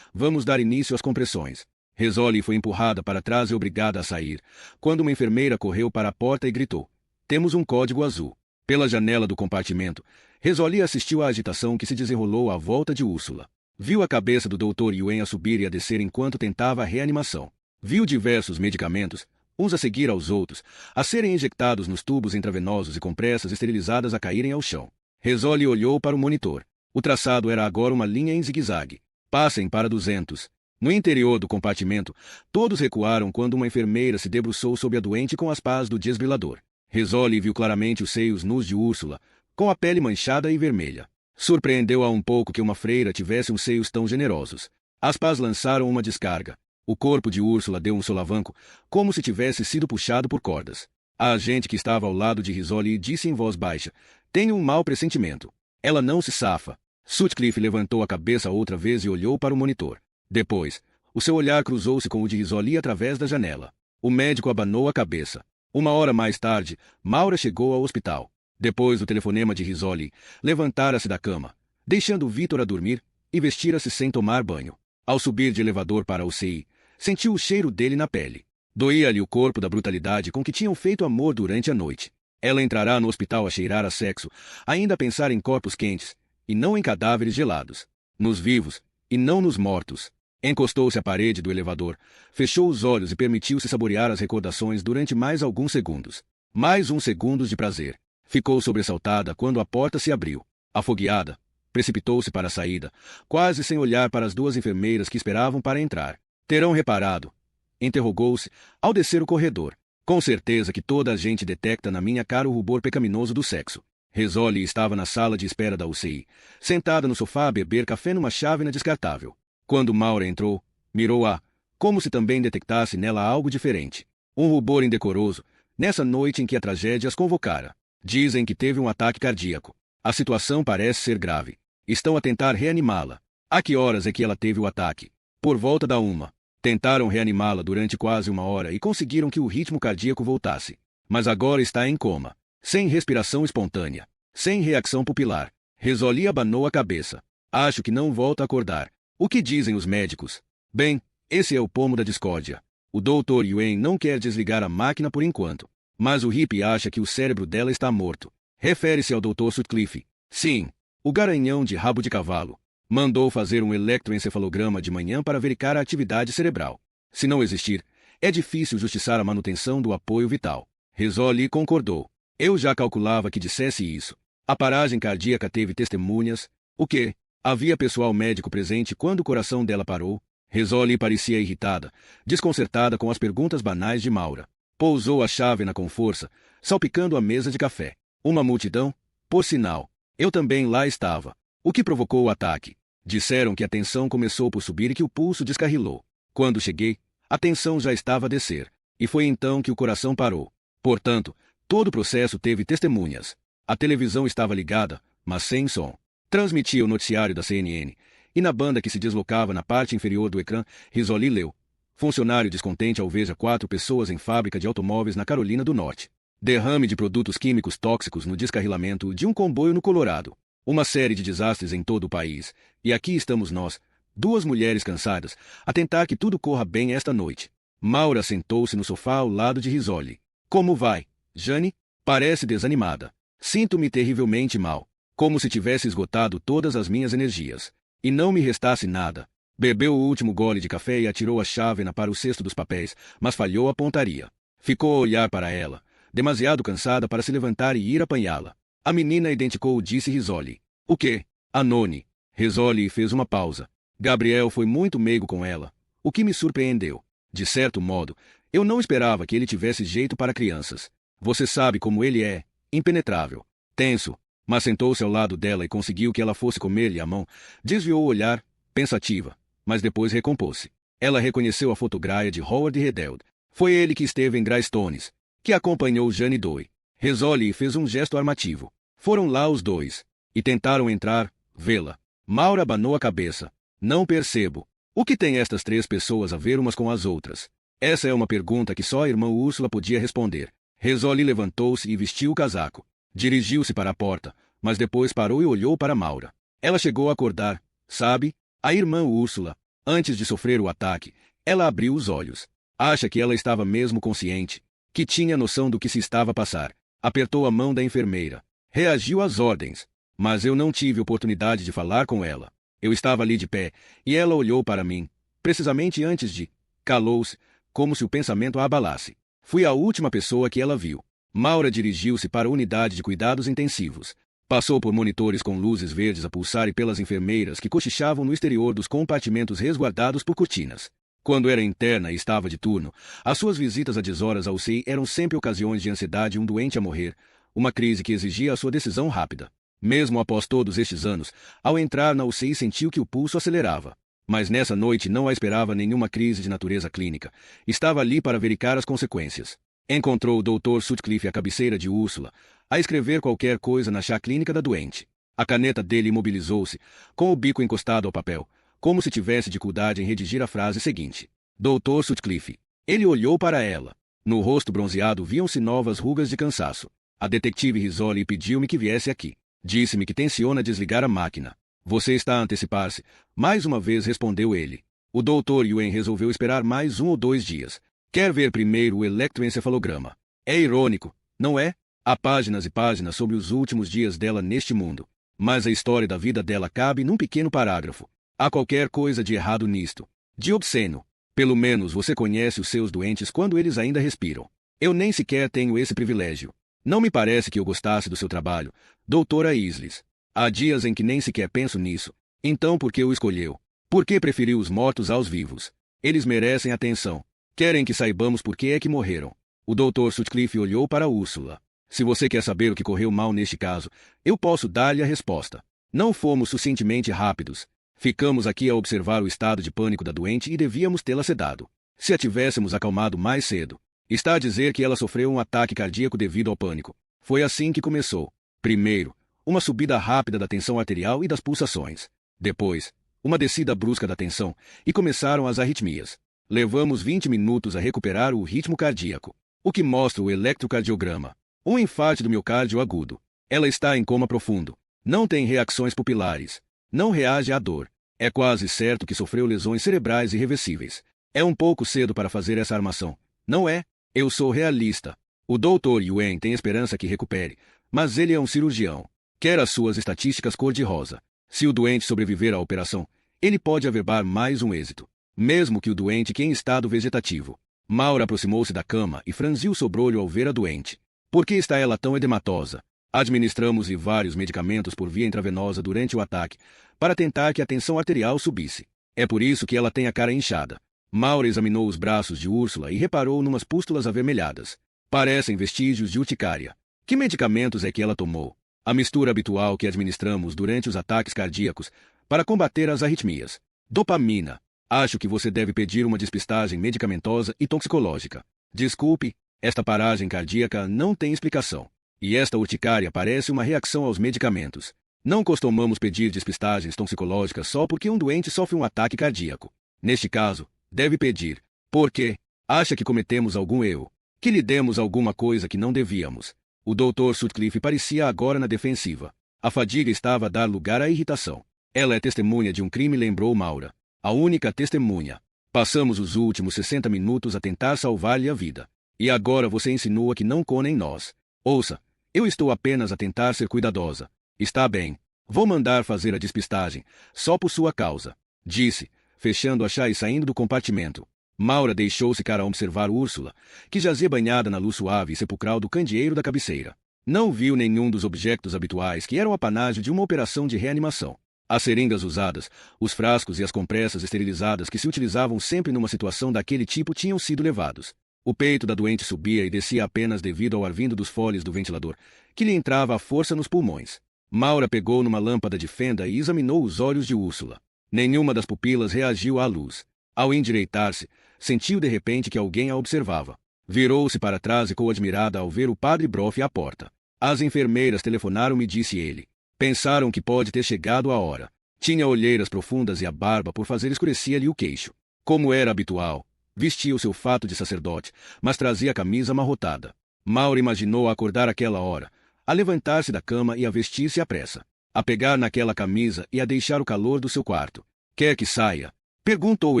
vamos dar início às compressões. Risoli foi empurrada para trás e obrigada a sair, quando uma enfermeira correu para a porta e gritou: temos um código azul. Pela janela do compartimento, Risoli assistiu à agitação que se desenrolou à volta de Úrsula. Viu a cabeça do Dr. Yuen a subir e a descer enquanto tentava a reanimação. Viu diversos medicamentos, uns a seguir aos outros, a serem injectados nos tubos intravenosos e compressas esterilizadas a caírem ao chão. Risoli olhou para o monitor. O traçado era agora uma linha em zigue-zague. Passem para 200. No interior do compartimento, todos recuaram quando uma enfermeira se debruçou sobre a doente com as pás do desfibrilador. Risoli viu claramente os seios nus de Úrsula, com a pele manchada e vermelha. Surpreendeu-a um pouco que uma freira tivesse uns seios tão generosos. As pás lançaram uma descarga. O corpo de Úrsula deu um solavanco, como se tivesse sido puxado por cordas. A agente que estava ao lado de Risoli disse em voz baixa: tenho um mau pressentimento. Ela não se safa. Sutcliffe levantou a cabeça outra vez e olhou para o monitor. Depois, o seu olhar cruzou-se com o de Risoli através da janela. O médico abanou a cabeça. 1 hora mais tarde, Maura chegou ao hospital. Depois do telefonema de Risoli, levantara-se da cama, deixando Vítor a dormir, e vestira-se sem tomar banho. Ao subir de elevador para a UCI, sentiu o cheiro dele na pele. Doía-lhe o corpo da brutalidade com que tinham feito amor durante a noite. Ela entrará no hospital a cheirar a sexo, ainda a pensar em corpos quentes, e não em cadáveres gelados. Nos vivos, e não nos mortos. Encostou-se à parede do elevador, fechou os olhos e permitiu-se saborear as recordações durante mais alguns segundos. Mais uns segundos de prazer. Ficou sobressaltada quando a porta se abriu. Afogueada, precipitou-se para a saída, quase sem olhar para as 2 enfermeiras que esperavam para entrar. Terão reparado? Interrogou-se, ao descer o corredor. Com certeza que toda a gente detecta na minha cara o rubor pecaminoso do sexo. Risoli estava na sala de espera da UCI, sentada no sofá a beber café numa chávena descartável. Quando Maura entrou, mirou-a, como se também detectasse nela algo diferente. Um rubor indecoroso, nessa noite em que a tragédia as convocara. Dizem que teve um ataque cardíaco. A situação parece ser grave. Estão a tentar reanimá-la. A que horas é que ela teve o ataque? Por volta da 1. Tentaram reanimá-la durante quase 1 hora e conseguiram que o ritmo cardíaco voltasse. Mas agora está em coma. Sem respiração espontânea. Sem reação pupilar. Risoli abanou a cabeça. Acho que não volta a acordar. O que dizem os médicos? Bem, esse é o pomo da discórdia. O Dr. Yuen não quer desligar a máquina por enquanto. Mas o hippie acha que o cérebro dela está morto. Refere-se ao Dr. Sutcliffe. Sim, o garanhão de rabo de cavalo. Mandou fazer um eletroencefalograma de manhã para verificar a atividade cerebral. Se não existir, é difícil justiçar a manutenção do apoio vital. Risoli concordou. Eu já calculava que dissesse isso. A paragem cardíaca teve testemunhas. O quê? Havia pessoal médico presente quando o coração dela parou. Risoli parecia irritada, desconcertada com as perguntas banais de Maura. Pousou a chávena com força, salpicando a mesa de café. Uma multidão? Por sinal, eu também lá estava. O que provocou o ataque? Disseram que a tensão começou por subir e que o pulso descarrilou. Quando cheguei, a tensão já estava a descer, e foi então que o coração parou. Portanto, todo o processo teve testemunhas. A televisão estava ligada, mas sem som. Transmitia o noticiário da CNN, e na banda que se deslocava na parte inferior do ecrã, Risoli leu: funcionário descontente ao veja 4 pessoas em fábrica de automóveis na Carolina do Norte. Derrame de produtos químicos tóxicos no descarrilamento de um comboio no Colorado. Uma série de desastres em todo o país. E aqui estamos nós, 2 mulheres cansadas, a tentar que tudo corra bem esta noite. Maura sentou-se no sofá ao lado de Risoli. Como vai, Jane? Parece desanimada. Sinto-me terrivelmente mal. Como se tivesse esgotado todas as minhas energias. E não me restasse nada. Bebeu o último gole de café e atirou a chávena para o cesto dos papéis, mas falhou a pontaria. Ficou a olhar para ela, demasiado cansada para se levantar e ir apanhá-la. A menina identificou, disse Risoli. O quê? A Noni. Risoli fez uma pausa. Gabriel foi muito meigo com ela, o que me surpreendeu. De certo modo, Eu não esperava que ele tivesse jeito para crianças. Você sabe como ele é, impenetrável, tenso, mas sentou-se ao lado dela e conseguiu que ela fosse comer-lhe a mão. Desviou o olhar, pensativa, mas depois recompôs-se. Ela reconheceu a fotograia de Howard Redeld. Foi ele que esteve em Greystones, que acompanhou Jane Doe. Rezou e fez um gesto armativo. Foram lá os dois, e tentaram entrar, vê-la. Maura abanou a cabeça. Não percebo. O que tem estas três pessoas a ver umas com as outras? Essa é uma pergunta que só a irmã Úrsula podia responder. Rezoli levantou-se e vestiu o casaco. Dirigiu-se para a porta, mas depois parou e olhou para Maura. Ela chegou a acordar, sabe? A irmã Úrsula, antes de sofrer o ataque, ela abriu os olhos. Acha que ela estava mesmo consciente, que tinha noção do que se estava a passar. Apertou a mão da enfermeira. Reagiu às ordens, mas eu não tive oportunidade de falar com ela. Eu estava ali de pé, e ela olhou para mim, precisamente antes de... Calou-se, como se o pensamento a abalasse. Fui a última pessoa que ela viu. Maura dirigiu-se para a unidade de cuidados intensivos. Passou por monitores com luzes verdes a pulsar e pelas enfermeiras que cochichavam no exterior dos compartimentos resguardados por cortinas. Quando era interna e estava de turno, as suas visitas a deshoras ao UCI eram sempre ocasiões de ansiedade e um doente a morrer, uma crise que exigia a sua decisão rápida. Mesmo após todos estes anos, ao entrar na UCI sentiu que o pulso acelerava. Mas nessa noite não a esperava nenhuma crise de natureza clínica. Estava ali para verificar as consequências. Encontrou o Dr. Sutcliffe à cabeceira de Úrsula, a escrever qualquer coisa na chá clínica da doente. A caneta dele imobilizou-se, com o bico encostado ao papel, como se tivesse dificuldade em redigir a frase seguinte. Dr. Sutcliffe. Ele olhou para ela. No rosto bronzeado viam-se novas rugas de cansaço. A detetive Risoli pediu-me que viesse aqui. Disse-me que tenciona desligar a máquina. Você está a antecipar-se. Mais uma vez respondeu ele. O Dr. Yuen resolveu esperar mais 1 ou 2 dias. Quer ver primeiro o eletroencefalograma. É irônico, não é? Há páginas e páginas sobre os últimos dias dela neste mundo. Mas a história da vida dela cabe num pequeno parágrafo. Há qualquer coisa de errado nisto. De obsceno. Pelo menos você conhece os seus doentes quando eles ainda respiram. Eu nem sequer tenho esse privilégio. Não me parece que eu gostasse do seu trabalho, doutora Isles. Há dias em que nem sequer penso nisso. Então por que o escolheu? Por que preferiu os mortos aos vivos? Eles merecem atenção. Querem que saibamos por que é que morreram. O Dr. Sutcliffe olhou para Úrsula. Se você quer saber o que correu mal neste caso, eu posso dar-lhe a resposta. Não fomos suficientemente rápidos. Ficamos aqui a observar o estado de pânico da doente e devíamos tê-la sedado. Se a tivéssemos acalmado mais cedo. Está a dizer que ela sofreu um ataque cardíaco devido ao pânico. Foi assim que começou. Primeiro, uma subida rápida da tensão arterial e das pulsações. Depois, uma descida brusca da tensão, e começaram as arritmias. Levamos 20 minutos a recuperar o ritmo cardíaco, o que mostra o eletrocardiograma. Um infarto do miocárdio agudo. Ela está em coma profundo. Não tem reações pupilares. Não reage à dor. É quase certo que sofreu lesões cerebrais irreversíveis. É um pouco cedo para fazer essa armação, não é? Eu sou realista. O Dr. Yuen tem esperança que recupere, mas ele é um cirurgião. Quer as suas estatísticas cor-de-rosa. Se o doente sobreviver à operação, ele pode averbar mais um êxito, mesmo que o doente que em estado vegetativo. Maura aproximou-se da cama e franziu o sobrolho ao ver a doente. Por que está ela tão edematosa? Administramos-lhe vários medicamentos por via intravenosa durante o ataque, para tentar que a tensão arterial subisse. É por isso que ela tem a cara inchada. Maura examinou os braços de Úrsula e reparou numas pústulas avermelhadas. Parecem vestígios de urticária. Que medicamentos é que ela tomou? A mistura habitual que administramos durante os ataques cardíacos para combater as arritmias. Dopamina. Acho que você deve pedir uma despistagem medicamentosa e toxicológica. Desculpe, esta paragem cardíaca não tem explicação. E esta urticária parece uma reação aos medicamentos. Não costumamos pedir despistagens toxicológicas só porque um doente sofre um ataque cardíaco. Neste caso, deve pedir. Por quê? Acha que cometemos algum erro? Que lhe demos alguma coisa que não devíamos? O Dr. Sutcliffe parecia agora na defensiva. A fadiga estava a dar lugar à irritação. Ela é testemunha de um crime, lembrou Maura. A única testemunha. Passamos os últimos 60 minutos a tentar salvar-lhe a vida. E agora você insinua que não conta em nós. Ouça, eu estou apenas a tentar ser cuidadosa. Está bem. Vou mandar fazer a despistagem, só por sua causa. Disse, fechando a chá e saindo do compartimento. Maura deixou-se cara a observar Úrsula, que jazia banhada na luz suave e sepulcral do candeeiro da cabeceira. Não viu nenhum dos objetos habituais que eram apanágio de uma operação de reanimação. As seringas usadas, os frascos e as compressas esterilizadas que se utilizavam sempre numa situação daquele tipo tinham sido levados. O peito da doente subia e descia apenas devido ao ar vindo dos foles do ventilador, que lhe entrava à força nos pulmões. Maura pegou numa lâmpada de fenda e examinou os olhos de Úrsula. Nenhuma das pupilas reagiu à luz. Ao endireitar-se, sentiu de repente que alguém a observava. Virou-se para trás e ficou admirada ao ver o padre Broff à porta. As enfermeiras telefonaram-me, disse ele. Pensaram que pode ter chegado a hora. Tinha olheiras profundas e a barba por fazer escurecia-lhe o queixo. Como era habitual, vestia o seu fato de sacerdote, mas trazia a camisa amarrotada. Maura imaginou a acordar àquela hora, a levantar-se da cama e a vestir-se à pressa, a pegar naquela camisa e a deixar o calor do seu quarto. Quer que saia? Perguntou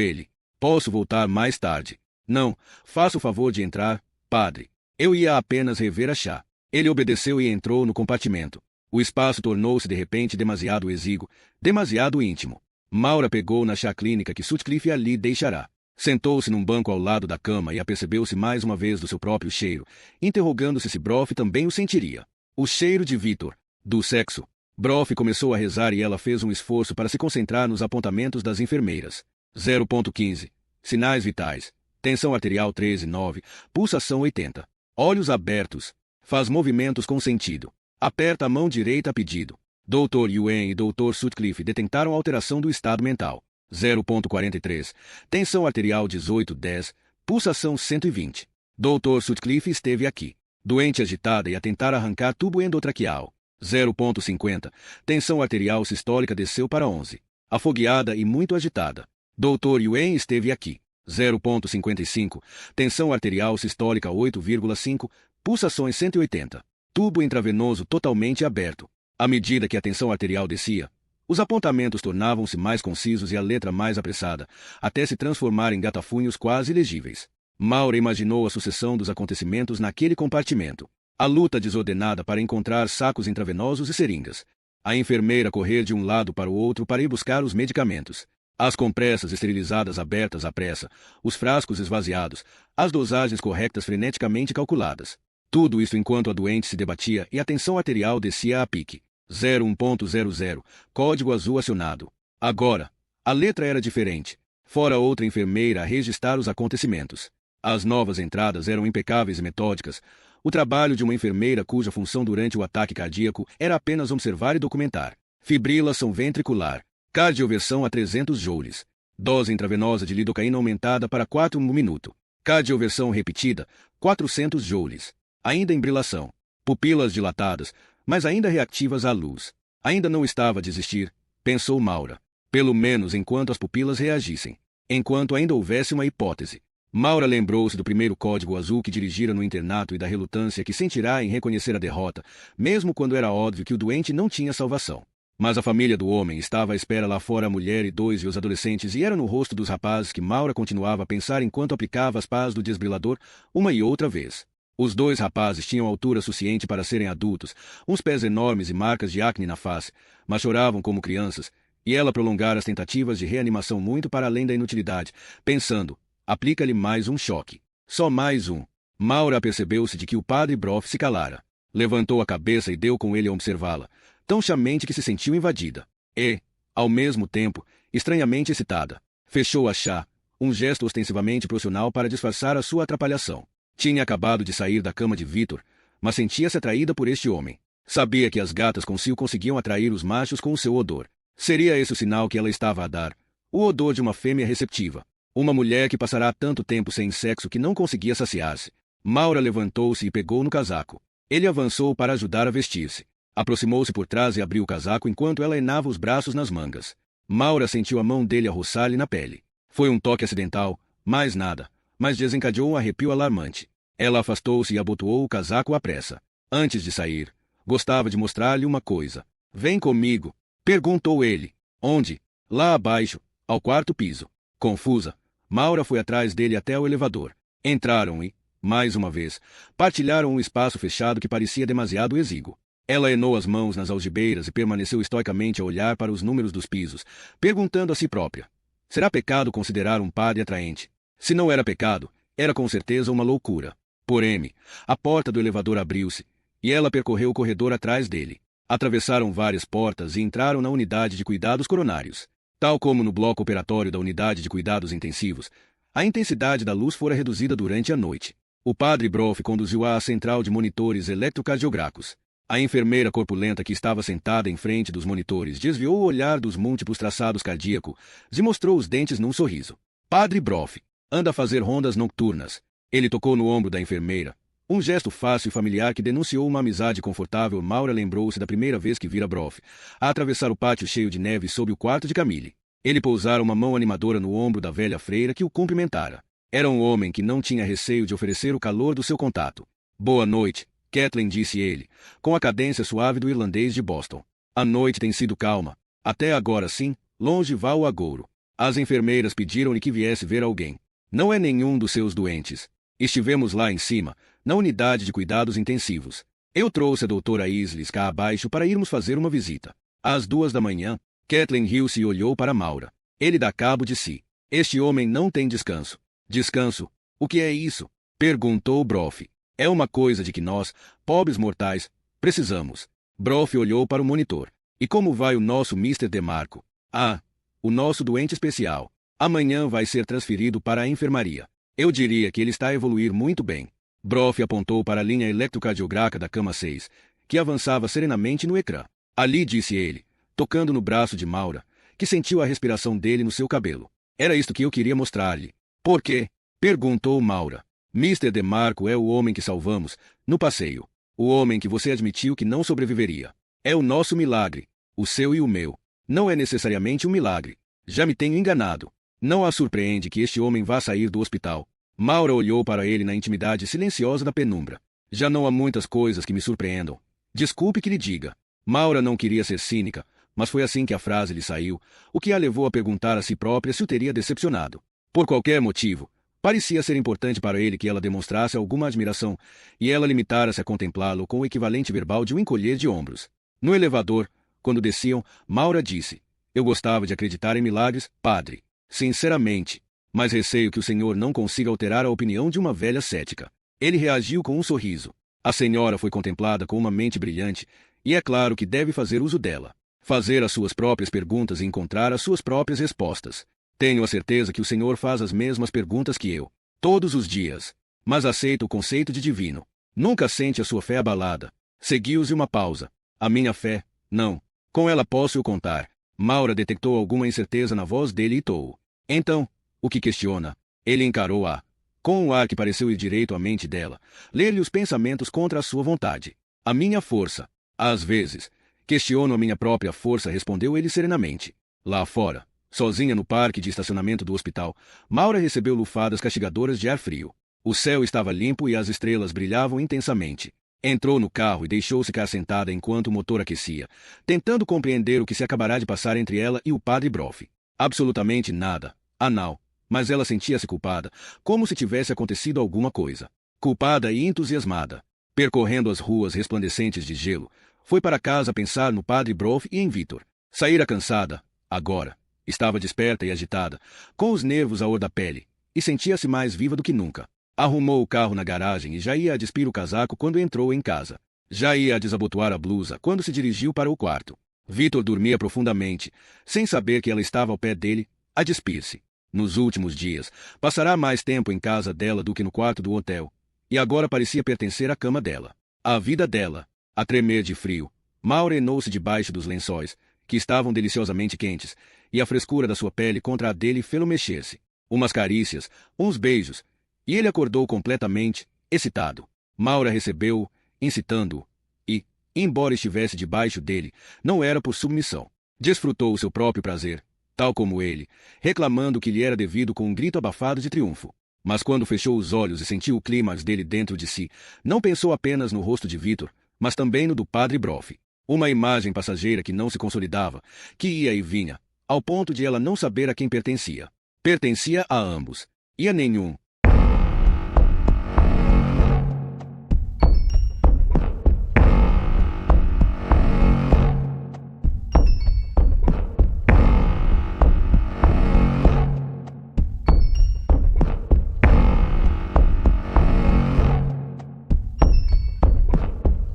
ele. Posso voltar mais tarde? Não, faça o favor de entrar, padre. Eu ia apenas rever a chá. Ele obedeceu e entrou no compartimento. O espaço tornou-se de repente demasiado exíguo, demasiado íntimo. Maura pegou na chá clínica que Sutcliffe ali deixará. Sentou-se num banco ao lado da cama e apercebeu-se mais uma vez do seu próprio cheiro, interrogando-se se Broff também o sentiria. O cheiro de Victor, do sexo. Broff começou a rezar e ela fez um esforço para se concentrar nos apontamentos das enfermeiras. 0.15. Sinais vitais. Tensão arterial 13,9. Pulsação 80. Olhos abertos. Faz movimentos com sentido. Aperta a mão direita a pedido. Dr. Yuen e Dr. Sutcliffe detectaram alteração do estado mental. 0.43. Tensão arterial 18,10. Pulsação 120. Dr. Sutcliffe esteve aqui. Doente agitada e a tentar arrancar tubo endotraqueal. 0.50. Tensão arterial sistólica desceu para 11. Afogueada e muito agitada. Dr. Yuen esteve aqui. 0.55. Tensão arterial sistólica 8,5. Pulsações 180. Tubo intravenoso totalmente aberto. À medida que a tensão arterial descia, os apontamentos tornavam-se mais concisos e a letra mais apressada, até se transformar em gatafunhos quase legíveis. Maura imaginou a sucessão dos acontecimentos naquele compartimento. A luta desordenada para encontrar sacos intravenosos e seringas. A enfermeira correr de um lado para o outro para ir buscar os medicamentos. As compressas esterilizadas abertas à pressa, os frascos esvaziados, as dosagens corretas freneticamente calculadas. Tudo isso enquanto a doente se debatia e a tensão arterial descia a pique. 01.00. Código azul acionado. Agora, a letra era diferente. Fora outra enfermeira a registrar os acontecimentos. As novas entradas eram impecáveis e metódicas. O trabalho de uma enfermeira cuja função durante o ataque cardíaco era apenas observar e documentar. Fibrilação ventricular. Cardioversão a 300 joules. Dose intravenosa de lidocaína aumentada para 4 no minuto. Cardioversão repetida, 400 joules. Ainda embrilação. Pupilas dilatadas, mas ainda reativas à luz. Ainda não estava a desistir, pensou Maura. Pelo menos enquanto as pupilas reagissem. Enquanto ainda houvesse uma hipótese. Maura lembrou-se do primeiro código azul que dirigira no internato e da relutância que sentirá em reconhecer a derrota, mesmo quando era óbvio que o doente não tinha salvação. Mas a família do homem estava à espera lá fora, a mulher e dois e os adolescentes, e era no rosto dos rapazes que Maura continuava a pensar enquanto aplicava as pás do desbrilador uma e outra vez. Os dois rapazes tinham altura suficiente para serem adultos, uns pés enormes e marcas de acne na face, mas choravam como crianças, e ela prolongara as tentativas de reanimação muito para além da inutilidade, pensando, aplica-lhe mais um choque. Só mais um. Maura apercebeu-se de que o padre Broff se calara. Levantou a cabeça e deu com ele a observá-la, tão chamente que se sentiu invadida. E, ao mesmo tempo, estranhamente excitada. Fechou a chá, um gesto ostensivamente profissional para disfarçar a sua atrapalhação. Tinha acabado de sair da cama de Victor, mas sentia-se atraída por este homem. Sabia que as gatas consigo conseguiam atrair os machos com o seu odor. Seria esse o sinal que ela estava a dar? O odor de uma fêmea receptiva. Uma mulher que passará tanto tempo sem sexo que não conseguia saciar-se. Maura levantou-se e pegou no casaco. Ele avançou para ajudar a vestir-se. Aproximou-se por trás e abriu o casaco enquanto ela enava os braços nas mangas. Maura sentiu a mão dele a roçar-lhe na pele. Foi um toque acidental, mais nada, mas desencadeou um arrepio alarmante. Ela afastou-se e abotoou o casaco à pressa. Antes de sair, gostava de mostrar-lhe uma coisa. Vem comigo, perguntou ele. Onde? Lá abaixo, ao quarto piso. Confusa, Maura foi atrás dele até o elevador. Entraram e, mais uma vez, partilharam um espaço fechado que parecia demasiado exíguo. Ela enou as mãos nas algibeiras e permaneceu estoicamente a olhar para os números dos pisos, perguntando a si própria. Será pecado considerar um padre atraente? Se não era pecado, era com certeza uma loucura. Porém, a porta do elevador abriu-se, e ela percorreu o corredor atrás dele. Atravessaram várias portas e entraram na unidade de cuidados coronários. Tal como no bloco operatório da unidade de cuidados intensivos, A intensidade da luz fora reduzida durante a noite. O padre Broff conduziu-a à central de monitores eletrocardiográficos. A enfermeira corpulenta que estava sentada em frente dos monitores desviou o olhar dos múltiplos traçados cardíacos e mostrou os dentes num sorriso. Padre Broff anda a fazer rondas noturnas. Ele tocou no ombro da enfermeira. Um gesto fácil e familiar que denunciou uma amizade confortável. Maura lembrou-se da primeira vez que vira Broff a atravessar o pátio cheio de neve sob o quarto de Camille. Ele pousara uma mão animadora no ombro da velha freira que o cumprimentara. Era um homem que não tinha receio de oferecer o calor do seu contato. Boa noite, Kathleen, disse ele, com a cadência suave do irlandês de Boston. A noite tem sido calma. Até agora sim, longe vá o agouro. As enfermeiras pediram-lhe que viesse ver alguém. Não é nenhum dos seus doentes. Estivemos lá em cima, na unidade de cuidados intensivos. Eu trouxe a doutora Isles cá abaixo para irmos fazer uma visita. Às 2 da manhã, Kathleen riu-se e olhou para Maura. Ele dá cabo de si. Este homem não tem descanso. Descanso? O que é isso? Perguntou Broff. É uma coisa de que nós, pobres mortais, precisamos. Broff olhou para o monitor. E como vai o nosso Mr. DeMarco? Ah, o nosso doente especial. Amanhã vai ser transferido para a enfermaria. Eu diria que ele está a evoluir muito bem. Broff apontou para a linha eletrocardiográfica da cama 6, que avançava serenamente no ecrã. Ali, disse ele, tocando no braço de Maura, que sentiu a respiração dele no seu cabelo. Era isto que eu queria mostrar-lhe. Por quê? Perguntou Maura. Mr. DeMarco é o homem que salvamos, no passeio. O homem que você admitiu que não sobreviveria. É o nosso milagre, o seu e o meu. Não é necessariamente um milagre. Já me tenho enganado. Não a surpreende que este homem vá sair do hospital. Maura olhou para ele na intimidade silenciosa da penumbra. Já não há muitas coisas que me surpreendam. Desculpe que lhe diga. Maura não queria ser cínica, mas foi assim que a frase lhe saiu, o que a levou a perguntar a si própria se o teria decepcionado. Por qualquer motivo, parecia ser importante para ele que ela demonstrasse alguma admiração, e ela limitara-se a contemplá-lo com o equivalente verbal de um encolher de ombros. No elevador, quando desciam, Maura disse: Eu gostava de acreditar em milagres, padre. Sinceramente. Mas receio que o senhor não consiga alterar a opinião de uma velha cética. Ele reagiu com um sorriso. A senhora foi contemplada com uma mente brilhante, e é claro que deve fazer uso dela. Fazer as suas próprias perguntas e encontrar as suas próprias respostas. Tenho a certeza que o senhor faz as mesmas perguntas que eu. Todos os dias. Mas aceita o conceito de divino. Nunca sente a sua fé abalada. Seguiu-se uma pausa. A minha fé? Não. Com ela posso o contar. Maura detectou alguma incerteza na voz dele e tou. Então, o que questiona? Ele encarou-a, com um ar que pareceu ir direito à mente dela, ler-lhe os pensamentos contra a sua vontade. A minha força. Às vezes, questiono a minha própria força, respondeu ele serenamente. Lá fora, sozinha no parque de estacionamento do hospital, Maura recebeu lufadas castigadoras de ar frio. O céu estava limpo e as estrelas brilhavam intensamente. Entrou no carro e deixou-se ficar sentada enquanto o motor aquecia, tentando compreender o que se acabará de passar entre ela e o padre Broff. Absolutamente nada. Anal. Mas ela sentia-se culpada, como se tivesse acontecido alguma coisa. Culpada e entusiasmada. Percorrendo as ruas resplandecentes de gelo, foi para casa pensar no padre Broff e em Victor. Saíra cansada, agora. Estava desperta e agitada, com os nervos à flor da pele, e sentia-se mais viva do que nunca. Arrumou o carro na garagem e já ia a despir o casaco quando entrou em casa. Já ia a desabotoar a blusa quando se dirigiu para o quarto. Victor dormia profundamente, sem saber que ela estava ao pé dele, a despir-se. Nos últimos dias, passará mais tempo em casa dela do que no quarto do hotel, e agora parecia pertencer à cama dela. A vida dela, a tremer de frio. Maura enou-se debaixo dos lençóis, que estavam deliciosamente quentes, e a frescura da sua pele contra a dele fê-lo mexer-se. Umas carícias, uns beijos, e ele acordou completamente, excitado. Maura recebeu-o, incitando-o, e, embora estivesse debaixo dele, não era por submissão. Desfrutou o seu próprio prazer, tal como ele, reclamando que lhe era devido com um grito abafado de triunfo. Mas quando fechou os olhos e sentiu o clímax dele dentro de si, não pensou apenas no rosto de Victor, mas também no do padre Broff. Uma imagem passageira que não se consolidava, que ia e vinha, ao ponto de ela não saber a quem pertencia. Pertencia a ambos, e a nenhum,